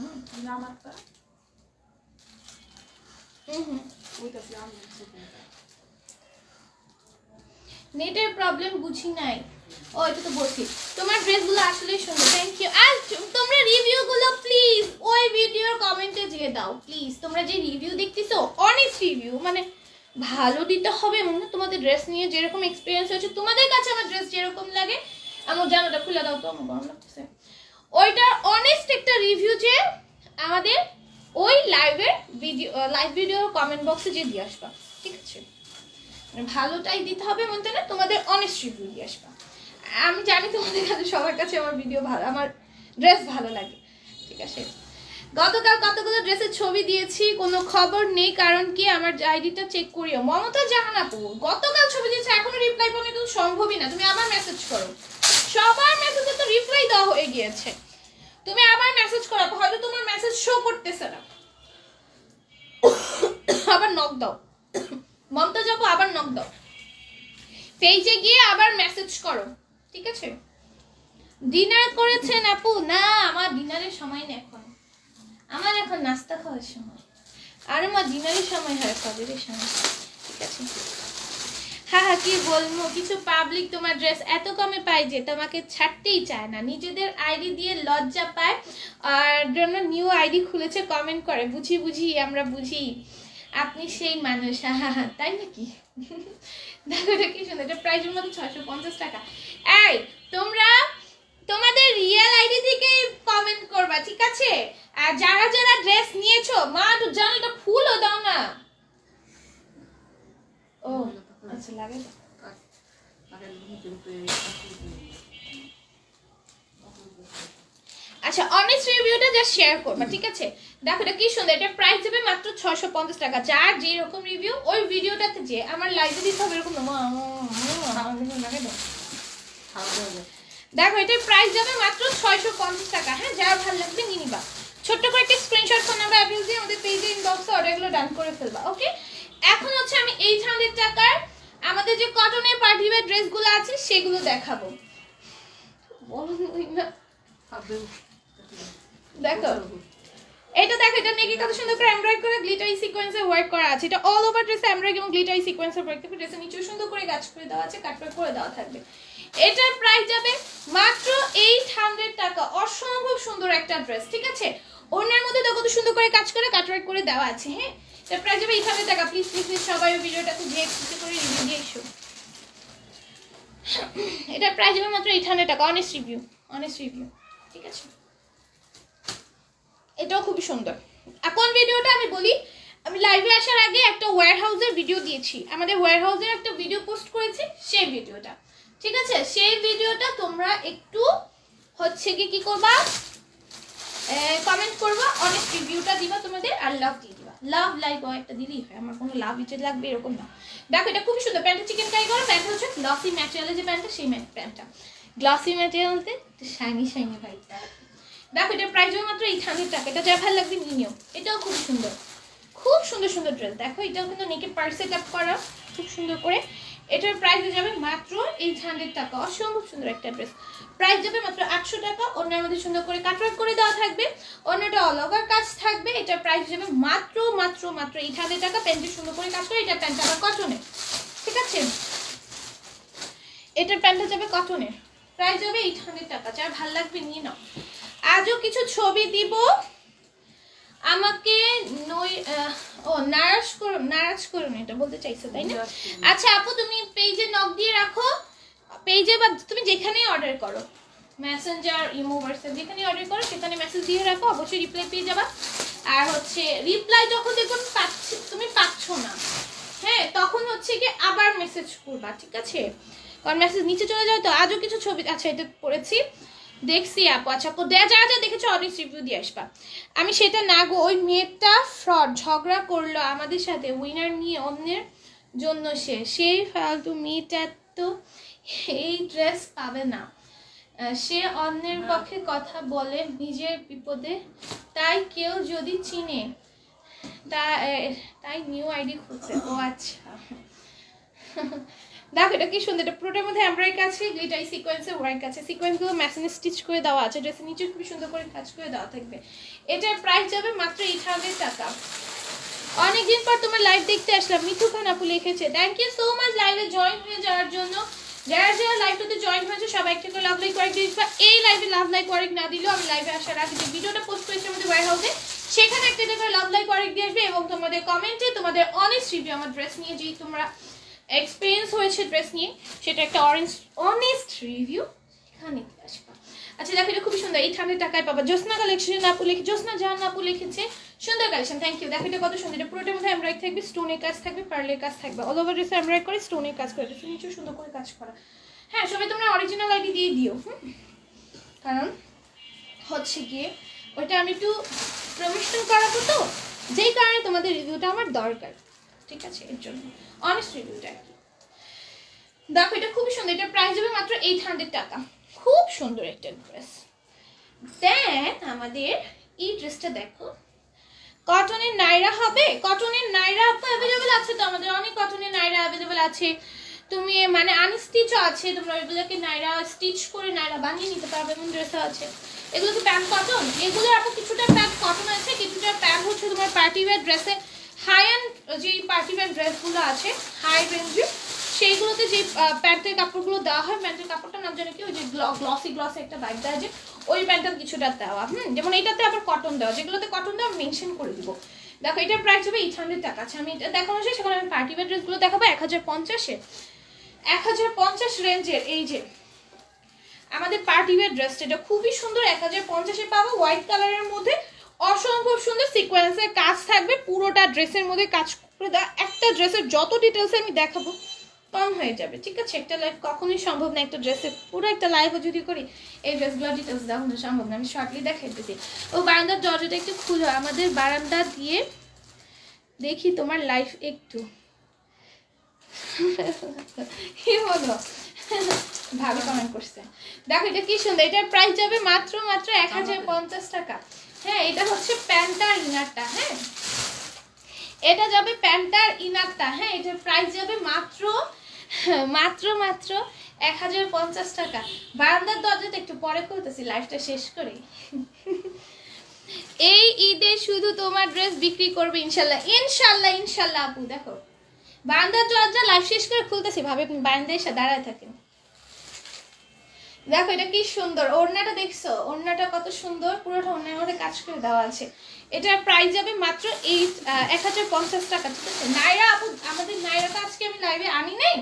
নেটের প্রবলেম বুঝি নাই। ও এটা তো বলছি, তোমার ড্রেসগুলো আসলেই সুন্দর, থ্যাংক ইউ। আর তোমরা রিভিউগুলো প্লিজ ওই ভিডিওর কমেন্টে দিয়ে দাও। দাও প্লিজ। তোমরা যে রিভিউ দেখতেছো অনেস্ট রিভিউ, মানে ভালো দিতে হবে এমন না, তোমাদের ড্রেস নিয়ে যেরকম এক্সপিরিয়েন্স হয়েছে, তোমাদের কাছে আমার ড্রেস যেরকম লাগে, আমার জামাটা খুলে দাও তো, আমার গরম লাগতেছে, ওইটা অনেস্ট একটা রিভিউ যে আমাদের ওই লাইভ ভিডিও কমেন্ট বক্সে যে দিয়ে আসবা, ঠিক আছে? মানে ভালোটাই দিতে হবে মনে না, তোমাদের অনেস্ট রিভিউ দিয়ে আসবা। আমি জানি তোমাদের কাছে সবার কাছে আমার ভিডিও ভালো, আমার ড্রেস ভালো লাগে, ঠিক আছে? গতকাল কতগুলো ড্রেসের ছবি দিয়েছি, কোনো খবর নেই, কারণ কি আমার আইডিটা চেক করিও। মমতা জাহান আপু গতকাল ছবি দিয়েছে, এখনো রিপ্লাই পাওনি, তো সম্ভবই না, তুমি আবার মেসেজ করো। সবার মেসেজে তো রিপ্লাই দেওয়া হয়ে গিয়েছে, তুমি আবার মেসেজ করো, হয়তো তোমার মেসেজ শো করতেছে না, আবার নক দাও। মমতা যাবো, আবার নক দাও, পেজে গিয়ে আবার মেসেজ করো, ঠিক আছে? ডিনার করেছেন আপু? না, আমার ডিনারের সময় নেই এখন, আমার এখন নাস্তা খাওয়ার সময়, আর আমার ডিনারের সময় হয় ফজরের সময়, ঠিক আছে? হ্যাঁ কি বলবো, কিছু পাবলিক তোমার ড্রেস এত কমে পায় যে তোমাকে ছাড়তেই চায় না, নিজেদের আইডি দিয়ে লজ্জা পায়, আর জন্য নিউ আইডি খুলেছে, কমেন্ট করে বুঝি আমরা বুঝি আপনি সেই মানুষ। হ্যাঁ তাই নাকি? দেখো এটা কি সুন্দর, এটা প্রাইসের মধ্যে 650 টাকা। এই তোমরা তোমাদের রিয়েল আইডি থেকে কমেন্ট করবা, ঠিক আছে? আর যারা যারা ড্রেস নিয়েছো, মা তো জানলাটা খুলে দাও না। ও আচ্ছা, লাগে আচ্ছা, অনেস্ট রিভিউটা জাস্ট শেয়ার করবা, ঠিক আছে? দেখো এটা কি সুন্দর, এটা প্রাইস দেবে মাত্র 650 টাকা। যার যেরকম রিভিউ ওই ভিডিওটাতে যে আমার লাইভে দিতে হবে এরকম লাগে। দেখো এটার প্রাইস যাবে মাত্র 650 টাকা। হ্যাঁ, যার ভালো লাগবে নিয়ে নিবা। ছোট্ট করে একটা স্ক্রিনশট ফোন নাম্বার অ্যাড্রেস দিয়ে আমাদের পেজে ইনবক্সে অর্ডারগুলো ডান করে ফেলবা, ওকে? এখন হচ্ছে আমি 800 টাকার আমাদের যে কটনের পার্টি ওয়্যার ড্রেসগুলো আছে সেগুলো দেখাবো। দেখো এটা, দেখো এটা নেকি কত সুন্দর করে এমব্রয়ডারি করে গ্লিটারি সিকোয়েন্সে ওয়ার্ক করা আছে। এটা অল ওভার ড্রেসে এমব্রয়ডারি এবং গ্লিটারি সিকোয়েন্সে ওয়ার্ক থাকবে। ড্রেসের নিচে সুন্দর করে কাজ করে দেওয়া আছে, কাটওয়ার্ক করে দেওয়া থাকবে। এটার প্রাইস যাবে মাত্র 800 টাকা। অসম্ভব সুন্দর একটা ড্রেস, ঠিক আছে? ওনার মধ্যে দেখো কত সুন্দর করে কাজ করে কাটওয়ার্ক করে দেওয়া আছে। হ্যাঁ, এটার প্রাইস যাবে 800 টাকা। প্লিজ প্লিজ সবাই ভিডিওটাতে যে একটু করে রিভিউ দিয়ে এসো। এটার প্রাইস যাবে মাত্র 800 টাকা। অনেস্ট রিভিউ, ঠিক আছে? এটাও খুবই সুন্দর। এখন ভিডিওটা আমি বলি, আমি লাইভে আসার আগে একটা ওয়্যার হাউসের ভিডিও দিয়েছি, আমাদের ওয়্যার হাউসের একটা ভিডিও পোস্ট করেছি, সেই ভিডিওটা, ঠিক আছে? সেই ভিডিওটা তোমরা একটু হচ্ছে কি করবা, কমেন্ট করবা, অনেক রিভিউটা দিবা তোমাদের, আর লাভ দিয়ে দিবা। লাভ লাইক একটা দিলেই হয়, আমার কোনো লাভ ইচ্ছে লাগবে এরকম না। দেখো এটা খুবই সুন্দর। প্যান্টটা চিকেন কারি করা, প্যান্টটা হচ্ছে গ্লসি ম্যাটেরিয়ালের যে প্যান্টটা, সেই প্যান্টটা গ্লসি ম্যাটেরিয়ালতে শাইনি ভাই। দেখো এটার প্রাইস হবে মাত্র 800 টাকা। এটা যা ভালো লাগবে নিও। এটাও খুব সুন্দর, খুব সুন্দর ড্রেস। দেখো এটাও কিন্তু নেকের পার্ট সেট আপ করা খুব সুন্দর করে। এটার প্রাইস যাবে মাত্র 800 টাকা। অসম্ভব সুন্দর একটা ড্রেস। প্রাইস যাবে মাত্র 800 টাকা। অন্যের মধ্যে সুন্দর করে কাটওয়ার্ক করে দেওয়া থাকবে, অন্যটা অল ওভার কাজ থাকবে। এটার প্রাইস যাবে মাত্র 800 টাকা। প্যান্টে সুন্দর করে কাজ করে। এটা প্যান্টটা আবার কটনের, ঠিক আছে? এটার প্যান্টটা যাবে কটনের, প্রাইস যাবে 800 টাকা। যার ভালো লাগবে নিয়ে নাও। আজও কিছু ছবি দিব, আমাকে নারাজ করুন এটা বলতে চাইছো, তাই না? আচ্ছা আপু, তুমি পেজে নক দিয়ে রাখো, পেজে বা তুমি যেখানেই অর্ডার করো, মেসেঞ্জার, ইমো, হোয়াটসঅ্যাপ যেখানেই অর্ডার করো সেখানে মেসেজ দিয়ে রাখো, অবশ্যই রিপ্লাই পেয়ে যাবা। আর হচ্ছে রিপ্লাই যখন দেখুন তুমি পাচ্ছ না, হ্যাঁ, তখন হচ্ছে কি আবার মেসেজ করবা, ঠিক আছে? কারণ মেসেজ নিচে চলে যায় তো। আজও কিছু ছবি, আচ্ছা এটা পড়েছি, দেখছি আপু। আচ্ছা আপু, যা দেখেছো অনেস্ট রিভিউ দিয়ে আসবা। আমি সেটা না গো, ওই মেয়েটা ফ্রড, ঝগড়া করলো আমাদের সাথে উইনার নিয়ে অন্যের জন্য। সেই ফালতু মেয়েটা তো এই ড্রেস পাবে না, সে অন্যের পক্ষে কথা বলে নিজের বিপদে। তাই কেউ যদি চিনে তাই নিউ আইডি খুঁজছে। ও আচ্ছা, দেখো এটা কি সুন্দর। এটা পুরোটার মধ্যে এমব্রয়ডারি আছে, গ্লিটারি সিকোয়েন্সের ওয়ার্ক আছে। সিকোয়েন্সগুলো মেশিনে স্টিচ করে দেওয়া আছে, ড্রেসের নিচে খুব সুন্দর করে কাজ করে দেওয়া থাকবে। এটার প্রাইস যাবে মাত্র 800 টাকা। অনেকদিন পর তোমার লাইভ দেখতে আসলাম, মিঠু খান আপু লিখেছে। থ্যাংক ইউ সো মাচ লাইভে জয়েন হয়ে যাওয়ার জন্য। যারা লাইভটাতে জয়েন হয়েছে সবাই একটা করে লাভ লাইক ওয়ার্ক দিয়ে দিবা। এই লাইভে লাভ লাইক ওয়ার্ক না দিলেও আমি লাইভে আসার আগে যে ভিডিওটা পোস্ট করেছি আমাদের ওয়্যার হাউসে, সেখানে একটা করে লাভ লাইক ওয়ারেক দিয়ে আসবে এবং তোমাদের কমেন্টে তোমাদের অনেস্ট রিভিউ আমার ড্রেস নিয়ে যেই তোমরা এক্সপিরিয়েন্স হয়েছে ড্রেস নিয়ে সেটা একটা অনেস্ট রিভিউ এখানে আসবে। আচ্ছা দেখো এটা খুবই সুন্দর, 800 টাকায় পাবা। জ্যোৎস্না কালেকশন আপু লিখে, জ্যোৎস্না জাহান আপু লিখেছে সুন্দর কালেকশন, থ্যাংক ইউ। দেখো এটা কত সুন্দর, এটা পুরোটার মধ্যে এমব্রয়ডারি থাকবে, স্টোনের কাজ থাকবে, পার্লের কাজ থাকবে, অল ওভার ড্রেসে এমব্রয়ডারি করে স্টোনের কাজ করে, নিচে সুন্দর করে কাজ করা। হ্যাঁ সবাই তোমরা অরিজিনাল আইডি দিয়ে দিও, কারণ হচ্ছে গিয়ে ওইটা আমি একটু প্রমোশন করাবো তো, যেই কারণে তোমাদের রিভিউটা আমার দরকার, ঠিক আছে, এর জন্য অনেস্ট রিভিউটা আর কি। দেখো এটা খুবই সুন্দর, এটা প্রাইস হবে মাত্র 800 টাকা, খুব সুন্দর একটা ড্রেস। দেন আমাদের এই ড্রেসটা দেখো, কটনের নাইরা হবে, কটনের নাইরা অ্যাভেলেবেল আছে তো আমাদের, অনেক কটনের নাইরা অ্যাভেলেবেল আছে। তুমি মানে আনস্টিচও আছে, তোমরা এগুলোকে নাইরা স্টিচ করে নাইরা বানিয়ে নিতে পারবে, এমন ড্রেসও আছে। এগুলো তো প্যান্ট কটন, এগুলো আপু কিছুটা প্যান্ট কটন আছে, কিছুটা প্যান্ট হচ্ছে তোমার পার্টি ওয়্যার ড্রেসে, হাই এন্ড যে পার্টি ওয়্যার ড্রেসগুলো আছে হাই রেঞ্জের, সেইগুলোতে যে প্যান্টের কাপড়গুলো দেওয়া হয়, প্যান্টের কাপড়টা নাম জানো কি, ওই যে গ্লসি একটা বাইক দেওয়া যে ওই প্যান্টটা কিছুটা দেওয়া, যেমন এইটাতে আবার কটন দেওয়া, যেগুলোতে কটন দেওয়া মেনশন করে দিব। দেখো এটার প্রাইস হবে 800 টাকা। আচ্ছা আমি এটা দেখানো শেষ, সেখানে আমি পার্টি ওয়্যার ড্রেসগুলো দেখাবো 1050-এ, 1050 রেঞ্জের। এই যে আমাদের পার্টি ওয়্যার ড্রেসটা, এটা খুবই সুন্দর, 1050-এ পাবো, হোয়াইট কালারের মধ্যে অসম্ভব সুন্দর সিকোয়েন্সের কাজ থাকবে, পুরোটা ড্রেসের মধ্যে কাজ করে দেওয়া। একটা ড্রেসের যত ডিটেলস আমি দেখাবো কম হয়ে যাবে, ঠিক আছে, একটা লাইভ কখনোই সম্ভব না, একটা ড্রেসে পুরো একটা লাইভও যদি করি এই ড্রেসগুলো ডিটেলস দেখানো সম্ভব না, আমি শর্টলি দেখাইতেছি। ও বারান্দার দরজাটা একটু খুলো, আমাদের বারান্দা দিয়ে দেখি তোমার লাইফ একটু কি বলো, ভাবে কমেন্ট করছে। দেখো এটা কি সুন্দর, এটার প্রাইস যাবে মাত্র 1050 টাকা। হ্যাঁ এটা হচ্ছে প্যান্টার ইনারটা, হ্যাঁ এটা যাবে প্যান্টার ইনারটা, হ্যাঁ এটার প্রাইস যাবে মাত্র 1050 টাকা। বারান্দার দরজাটা একটু পরে খুলতেছি, লাইফটা শেষ করি। এই ঈদে শুধু তোমার ড্রেস বিক্রি করবে ইনশাল্লাহ, ইনশাল্লাহ ইনশাল্লাহ আপু। দেখো বারান্দার দরজা লাইফ শেষ করে খুলতেছি, ভাবে আপনি বারান্দায় এসে দাঁড়ায় থাকেন। দেখো এটা কি সুন্দর, ওড়নাটা দেখছো, ওড়নাটা কত সুন্দর, পুরোটা ওড়নার মধ্যে কাজ করে দেওয়া আছে। এটার প্রাইস যাবে মাত্র 1050 টাকা, ঠিক আছে। নাইরা আপু, আমাদের নাইরাটা আজকে আমি লাইভে আনি নাই,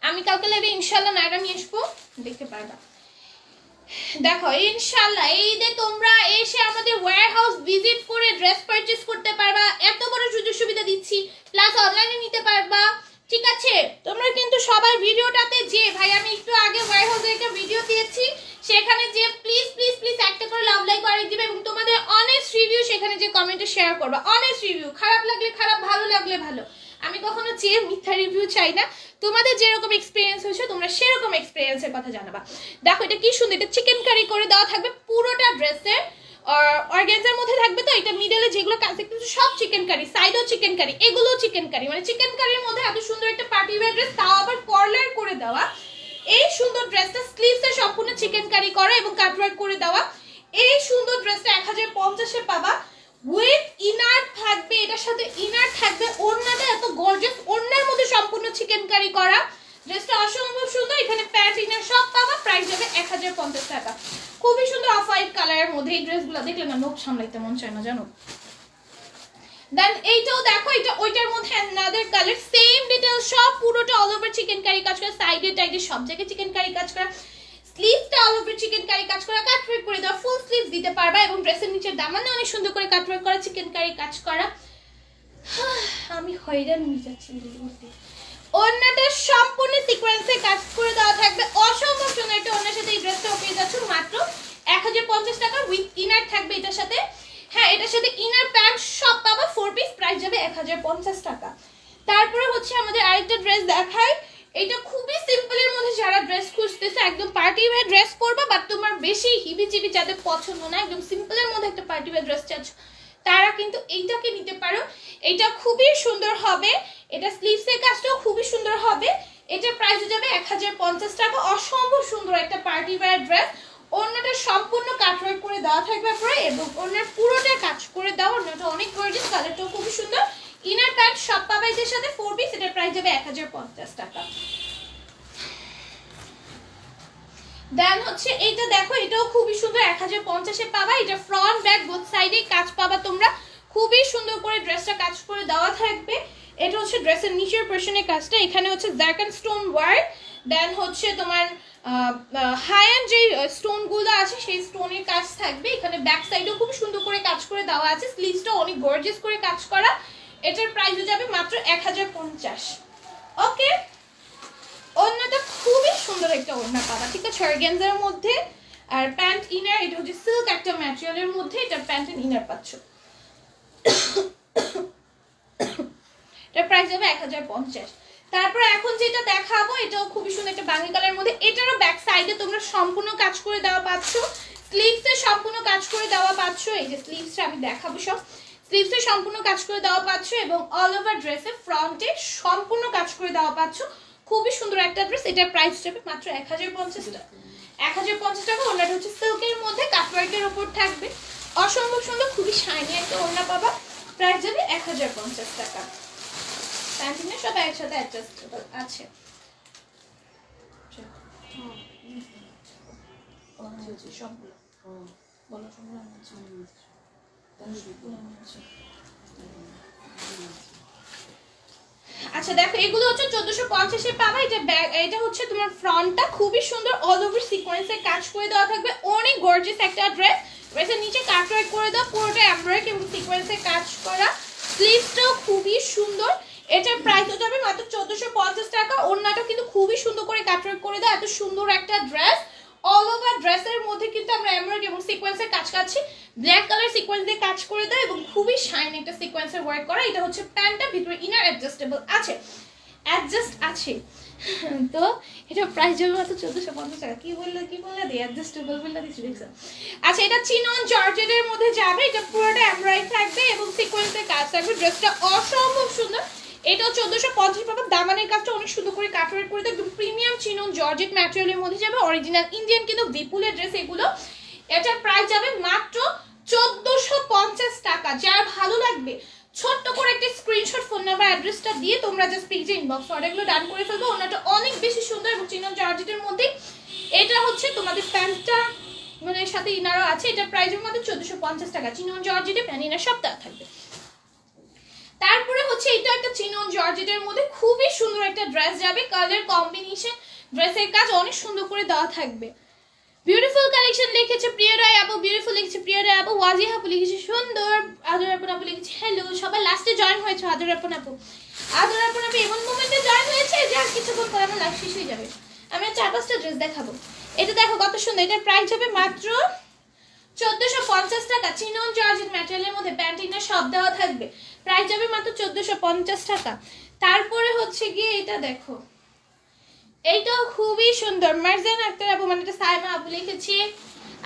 আমি কালকে লাইভে ইনশাল্লাহ নাইরা নিয়ে আসবো, দেখতে পারবা। দেখো ইনশাল্লাহ এই ঈদে তোমরা এসে আমাদের ওয়্যার হাউস ভিজিট করে ড্রেস পারচেজ করতে পারবা, এত বড় সুযোগ সুবিধা দিচ্ছি, প্লাস অনলাইনে নিতে পারবা, ঠিক আছে। তোমরা কিন্তু সবাই ভিডিওটাতে যে ভাই আমি একটু আগে ওয়্যার হাউসে একটা ভিডিও দিয়েছি, সেখানে যে প্লিজ প্লিজ প্লিজ একটা করে লাভ লাইক ওয়ারেক দিবে এবং তোমাদের অনেস্ট রিভিউ সেখানে যে কমেন্টে শেয়ার করবা, অনেস্ট রিভিউ, খারাপ লাগলে খারাপ, ভালো লাগলে ভালো, আমি কখনো চেয়ে মিথ্যা রিভিউ চাই না। তোমাদের যেরকম এক্সপিরিয়েন্স হয়েছে তোমরা সেরকম এক্সপিরিয়েন্সের কথা জানাবা। দেখো এটা কি সুন্দর, এটা চিকেন কারি করে দেওয়া থাকবে পুরোটা ড্রেসে, অর্গানজার মধ্যে থাকবে তো, এটা মিডলে যেগুলো কাজ দেখতে সব চিকেন কারি, সাইডও চিকেন কারি, এগুলো চিকেন কারি, মানে চিকেন কারির মধ্যে এত সুন্দর একটা পার্টি ওয়্যার ড্রেস, তাও আবার কর্লার করে দেওয়া। এই সুন্দর ড্রেসটা স্লিভসে সম্পূর্ণ চিকেন কারি করা এবং কাটওয়ার্ক করে দেওয়া। এই সুন্দর ড্রেসটা 1050-এ পাবা, উইথ ইনার থাকবে, এটার সাথে ইনার থাকবে, ওড়নাটা এত গর্জিয়াস, ওড়নার মধ্যে সম্পূর্ণ চিকেন কারি করা, ড্রেসটা অসম্ভব সুন্দর। এখানে প্যান্ট ইনার সব পাবা, প্রাইস যাবে 1050 টাকা। খুবই সুন্দর অফ হোয়াইট কালারের মধ্যে, এই ড্রেসগুলো দেখলে না লোক সামলাইতে মন চায় না জানো। দেন এইটাও দেখো, এটা ওইটার মধ্যে অ্যানাদার কালার, সেম ডিটেইল, সব পুরোটা অল ওভার চিকেন কারি কাজ করা, সাইডে টাইডে সব জায়গায় চিকেন কারি কাজ করা, স্লিভটা অল ওভার চিকেন কারি কাজ করা, কাটওয়ার্ক করে দেওয়া, ফুল স্লিভস দিতে পারবা এবং ড্রেসের নিচের দামানে অনেক সুন্দর করে কাটওয়ার্ক করা, চিকেন কারি কাজ করা। আমি হয়রান হয়ে যাচ্ছি বলতে। ওড়নাটা সম্পূর্ণ সিকোয়েন্সে কাজ করে দেওয়া থাকবে, অসম্ভব সুন্দর একটা ওড়নার সাথে এই ড্রেসটাও পেয়ে যাচ্ছ মাত্র 1050 টাকা, উইথ ইনার থাকবে এটার সাথে। হ্যাঁ এটার সাথে ইনার প্যান্ট সব পাবা, 4 পিস, প্রাইস যাবে 1050 টাকা। তারপরে হচ্ছে আমাদের আরেকটা ড্রেস দেখায়, এটা খুবই সিম্পলের মধ্যে যারা ড্রেস খুঁজতেছে, একদম পার্টি ওয়্যার ড্রেস পরবা বাট তোমার বেশি হিবি চিবি যাদের পছন্দ না, একদম সিম্পলের মধ্যে একটা পার্টি ওয়্যার ড্রেস চাচ্ছ, তারা কিন্তু এইটাকে নিতে পারো। এটা খুবই সুন্দর হবে, এটা স্লিভসের কাজটাও খুবই সুন্দর হবে, এটার প্রাইস যাবে 1050 টাকা। অসম্ভব সুন্দর একটা পার্টি ওয়্যার ড্রেস, ওড়নাটা সম্পূর্ণ কাটওয়ার্ক করে দেওয়া থাকবে পরে এবং ওড়নার পুরোটা কাজ করে দেওয়া, ওড়নাটা অনেক গর্জিয়াস, কালারটাও খুবই সুন্দর, ইনার প্যান্ট সব পাবে এর সাথে 4 পিস, এটার প্রাইস যাবে 1050 টাকা। দেন হচ্ছে এইটা দেখো, এটাও খুবই সুন্দর, 1050-এ পাবা, এটা ফ্রন্ট ব্যাক বোথ সাইডে কাজ পাবা তোমরা, খুবই সুন্দর করে ড্রেসটা কাজ করে দেওয়া থাকবে। এটা হচ্ছে ড্রেসের নিচের পোর্শনের কাজটা, এখানে হচ্ছে জারকান স্টোন ওয়ার্ক, দেন হচ্ছে তোমার হাই এন্ড যে স্টোনগুলো আছে সেই স্টোনের কাজ থাকবে। এখানে ব্যাক সাইডেও খুব সুন্দর করে কাজ করে দেওয়া আছে, স্লিভসটা অনেক গর্জিয়াস করে কাজ করা। এটার প্রাইস হয়ে যাবে মাত্র 1050। ওকে, ওড়নাটা খুবই সুন্দর একটা ওড়না পাবা, ঠিক আছে, অর্গানজার মধ্যে। আর প্যান্ট ইনার, এটা হচ্ছে সিল্ক একটা ম্যাটেরিয়ালের মধ্যে, এটা প্যান্ট এন্ড ইনার পাচ্ছ। এটার প্রাইস হবে 1050। তারপর এখন যেটা দেখাবো এটাও খুবই সুন্দর একটা বাঙ্গি কালারের মধ্যে। এটারও ব্যাক সাইডে তোমরা সম্পূর্ণ কাজ করে দেওয়া পাচ্ছ, স্লিভসে সম্পূর্ণ কাজ করে দেওয়া পাচ্ছ। এই যে স্লিভসটা আমি দেখাবো, সব স্লিভসে সম্পূর্ণ কাজ করে দেওয়া পাচ্ছ এবং অল ওভার ড্রেসে ফ্রন্টে সম্পূর্ণ কাজ করে দেওয়া পাচ্ছ। খুবই সুন্দর একটা ড্রেস। এটার প্রাইস হবে মাত্র 1050 টাকা। 1050 টাকা। ওড়নাটা হচ্ছে সিল্কের মধ্যে কাটওয়ার্কের উপর থাকবে, অসম্ভব সুন্দর, খুবই শাইনি একটা ওড়না পাবা। প্রাইস যাবে 1050 টাকা। প্যান্টিনে সব একসাথে অ্যাডজাস্টেবল আছে। আচ্ছা দেখো, এগুলো হচ্ছে 1450 এ পাবা। এটা হচ্ছে তোমার ফ্রন্টটা খুবই সুন্দর, অল ওভার সিকোয়েন্সের কাজ করে দেওয়া থাকবে, অনেক গর্জিয়াস একটা ড্রেস। ড্রেসের নিচে কাটওয়ার্ক করে দাও, পুরোটা এমব্রয়ডারি এবং সিকোয়েন্সের কাজ করা। স্লিভসটাও খুবই সুন্দর। এটার প্রাইস হয়ে যাবে মাত্র 1450 টাকা। ওড়নাটা কিন্তু খুবই সুন্দর করে কাটওয়ার্ক করে দাও, এত সুন্দর একটা ড্রেস। অল ওভার ড্রেসের মধ্যে কিন্তু আমরা এমব্রয়ডারি এবং সিকোয়েন্সের কাজ কাচ্ছি, ব্ল্যাক কালার সিকোয়েন্স দিয়ে কাজ করে দাও এবং খুবই শাইন একটা সিকোয়েন্সের ওয়ার্ক করা। এটা হচ্ছে প্যান্টটা, ভিতরে ইনার অ্যাডজাস্টেবল আছে, অ্যাডজাস্ট আছে। তো এটা প্রাইস যাবে মাত্র 1450 টাকা। কি বললে দিয়ে অ্যাডজাস্টেবল বললে দিচ্ছি, দেখছো? আচ্ছা, এটা চিনন জর্জেটের মধ্যে যাবে, এটা পুরোটা এমব্রয়ডারি থাকবে এবং সিকোয়েন্সের কাজ থাকবে। ড্রেসটা অসম্ভব সুন্দর। এটাও 1450 টাকা। দামানের কাজটা অনেক সুন্দর করে কাটওয়ার্ক করে দেয়, একদম প্রিমিয়াম চিনন জর্জেট ম্যাটেরিয়ালের মধ্যে যাবে, অরিজিনাল ইন্ডিয়ান কিন্তু বিপুলের ড্রেস এগুলো। এটার প্রাইস যাবে মাত্র 1450 টাকা। যার ভালো লাগবে ছোট্ট করে একটা স্ক্রিনশট, ফোন নাম্বার, অ্যাড্রেসটা দিয়ে তোমরা জাস্ট পেজে ইনবক্স অর্ডারগুলো ডান করে ফেলবো। ওনাটা অনেক বেশি সুন্দর এবং চিনন জর্জেটের মধ্যে। এটা হচ্ছে তোমাদের প্যান্টটা মানে সাথে ইনারও আছে। এটার প্রাইস মাত্র 1450 টাকা। চিনন জর্জেটে প্যান্ট ইনার সব দেওয়া থাকবে। তারপরে হচ্ছে এটা একটা চিনন জর্জেটের মধ্যে খুবই সুন্দর একটা ড্রেস যাবে, কালার কম্বিনেশন, ড্রেসের কাজ অনেক সুন্দর করে দেওয়া থাকবে। বিউটিফুল কালেকশন লিখেছে প্রিয়া রায় আপু, বিউটিফুল লিখেছে প্রিয়া রায় আপু, ওয়াজিহা আপু লিখেছে সুন্দর, আদর আপু আপু লিখেছে হ্যালো। সবাই লাস্টে জয়েন হয়েছে। আদর আপু আপু, আদর আপু আপু এমন মোমেন্টে জয়েন হয়েছে যে আর কিছুক্ষণ পরে আমার লাইভ শেষ হয়ে যাবে। আমি 4-5টা ড্রেস দেখাবো। এটা দেখো কত সুন্দর। এটার প্রাইস হবে মাত্র 1450 টাকা। চিনন জর্জেট ম্যাটেরিয়ালের মধ্যে প্যান্ট ইনার সব দেওয়া থাকবে। প্রাইস যাবে মাত্র 1450 টাকা। তারপরে হচ্ছে গিয়ে এটা দেখো, এইটাও খুবই সুন্দর। মারজান আক্তার আপু, মানে এটা সাইমা আপু লিখেছি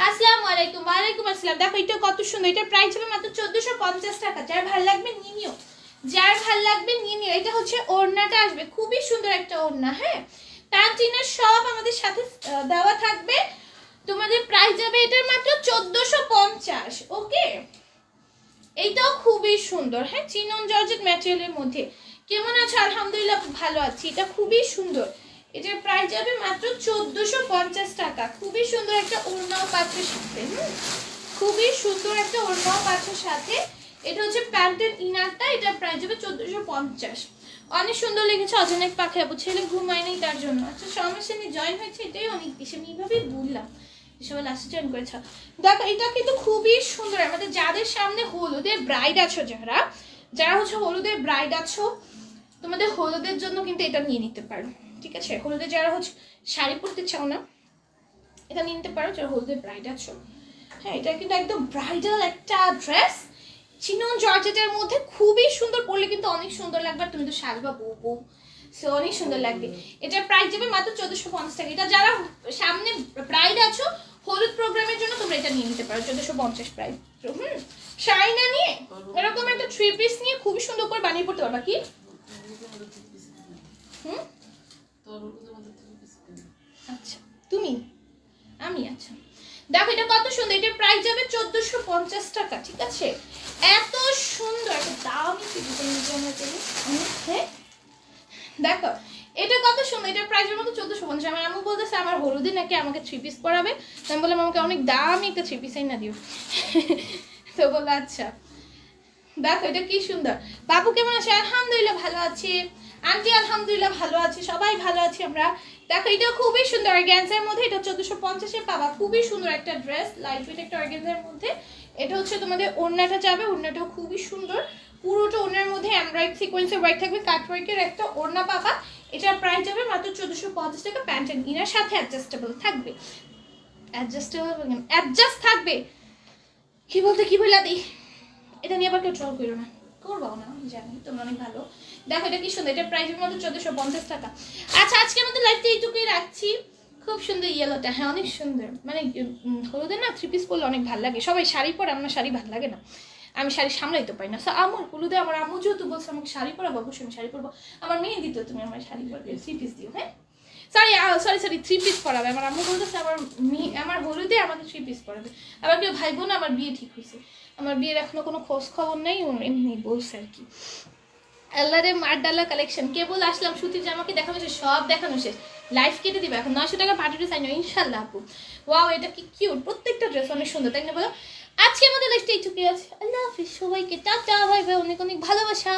আসসালামু আলাইকুম। ওয়ালাইকুম আসসালাম। দেখো এটা কত সুন্দর। এটার প্রাইস হবে মাত্র 1450 টাকা। যার ভালো লাগবে নিয়ে নিও, যার ভালো লাগবে নিয়ে নিও। এটা হচ্ছে ওড়নাটা আসবে, খুবই সুন্দর একটা ওড়না। হ্যাঁ, প্যান্ট ইনার সব আমাদের সাথে দেওয়া থাকবে। তোমাদের প্রাইস যাবে এটার মাত্র 1450। ওকে, এইটাও খুবই সুন্দর। হ্যাঁ, চিনন জর্জেট ম্যাটেরিয়ালের মধ্যে। কেমন আছো? আলহামদুলিল্লাহ ভালো আছি। এটা খুবই সুন্দর। এটার প্রাইস যাবে মাত্র 1450 টাকা। খুবই সুন্দর একটা ওড়নাও পাচ্ছে সাথে। খুবই সুন্দর একটা ওড়নাও পাচ্ছে সাথে। এটা হচ্ছে প্যান্টের ইনারটা। এটার প্রাইস যাবে 1450। অনেক সুন্দর লেগেছে। অজানেক পাখি আপু, ছেলে ঘুমায় নেই তার জন্য। আচ্ছা, সমস্যা নেই, জয়েন হয়েছে, এটাই অনেক বেশি। আমি এইভাবেই বললাম সবাই লাস্টে জয়েন করেছ। দেখো এটা কিন্তু খুবই সুন্দর। আমাদের যাদের সামনে হলুদের ব্রাইড আছো, যারা হচ্ছে হলুদের ব্রাইড আছো, তোমাদের হলুদের জন্য কিন্তু এটা নিয়ে নিতে পারো, ঠিক আছে? হলুদে যারা হচ্ছে শাড়ি পরতে চাও না, এটা নিয়ে নিতে পারো যারা হলুদের ব্রাইড আছো। হ্যাঁ, এটা কিন্তু একদম ব্রাইডাল একটা ড্রেস, চিনন জর্জেটের মধ্যে খুবই সুন্দর। পরলে কিন্তু অনেক সুন্দর লাগবে। তুমি তো সাজবা বউ, সো অনেক সুন্দর লাগবে। এটার প্রাইস যাবে মাত্র 1450 টাকা। এটা যারা সামনে ব্রাইড আছো, হলুদ প্রোগ্রামের জন্য তোমরা এটা নিয়ে নিতে পারো। 1450 প্রাইস। শাড়ি না নিয়ে এরকম একটা 3 পিস নিয়ে খুবই সুন্দর করে বানিয়ে পড়তে পারবা। কি আচ্ছা, তুমি আমি আচ্ছা, দেখো এটা কত সুন্দর। এটার প্রাইস যাবে 1450 টাকা, ঠিক আছে? এত সুন্দর একটা দামি দেখো এটা কত সুন্দর। এটার প্রাইস মতো 1450। আমার আম্মু বলতেছে আমার হলুদে নাকি আমাকে 3 পিস পরাবে। আমি বললাম আমাকে অনেক দামি একটা 3 পিস না দিও। তো বললো আচ্ছা। দেখো এটা কি সুন্দর। বাবু কেমন আছে? আলহামদুলিল্লাহ ভালো আছি। আন্টি আলহামদুলিল্লাহ ভালো আছি, সবাই ভালো আছি আমরা। দেখো এটা খুবই সুন্দর অর্গানজার মধ্যে, এটা 1450-এ পাবা। খুবই সুন্দর একটা ড্রেস, লাইট ওয়েট একটা অর্গানজার মধ্যে। এটা হচ্ছে তোমাদের ওড়নাটা যাবে, ওড়নাটাও খুবই সুন্দর। পুরোটা ওড়নার মধ্যে এমব্রয়েড সিকোয়েন্সের ওয়ার্ক থাকবে, কাট ওয়ার্কের একটা ওড়না পাবা। এটার প্রাইস যাবে মাত্র 1450 টাকা। প্যান্ট এন্ড ইনার সাথে অ্যাডজাস্টেবল থাকবে, অ্যাডজাস্ট থাকবে। কি বলতে কি বলে দিই, এটা নিয়ে আবার কেউ ট্রল করো না, করবাও না, আমি জানি তোমরা অনেক ভালো। দেখো এটা কি সুন্দর, এটা প্রাইসের মধ্যে 1450 টাকা। আচ্ছা আজকের মধ্যে লাইভটা এইটুকুই রাখছি। খুব সুন্দর ইয়েলোটা, হ্যাঁ অনেক সুন্দর। মানে হলুদে না 3 পিস পরলে অনেক ভালো লাগে। সবাই শাড়ি পরে, আমার শাড়ি ভালো লাগে না, আমি শাড়ি সামলাইতে পারি না। আমার হলুদে আমার আম্মু যেহেতু বলছে আমাকে শাড়ি পরাবো, অবশ্যই আমি শাড়ি পরবো। আমার মেয়ে দিত তুমি আমার শাড়ি পরবে 3 পিস দিও, হ্যাঁ সরি 3 পিস পরাবে। আমার আম্মু বলতেছে আমার হলুদে আমাকে 3 পিস পরাবে। আবার কেউ ভাই বোন, আমার বিয়ে ঠিক হয়েছে, আমার বিয়ের এখনো কোনো খোঁজ খবর নেই, এমনি বলছে আর কি। আল্লাহরে মারডালা কালেকশন, কেবল আসলাম সুতির জামাকে দেখানো শেষ, সব দেখানো শেষ, লাইফ কেটে দিবে এখন। 900 টাকা পার্টি ড্রেস আইনো ইনশাল্লাহ আপু। ওয়াও এটা কি কিউট, প্রত্যেকটা ড্রেস অনেক সুন্দর, তাই না বলো? আজকে আমাদের লাইফটা এইটুকুই আছে। আল্লাহ হাফিজ সবাইকে, টাটা, বাই বাই, অনেক অনেক ভালোবাসা।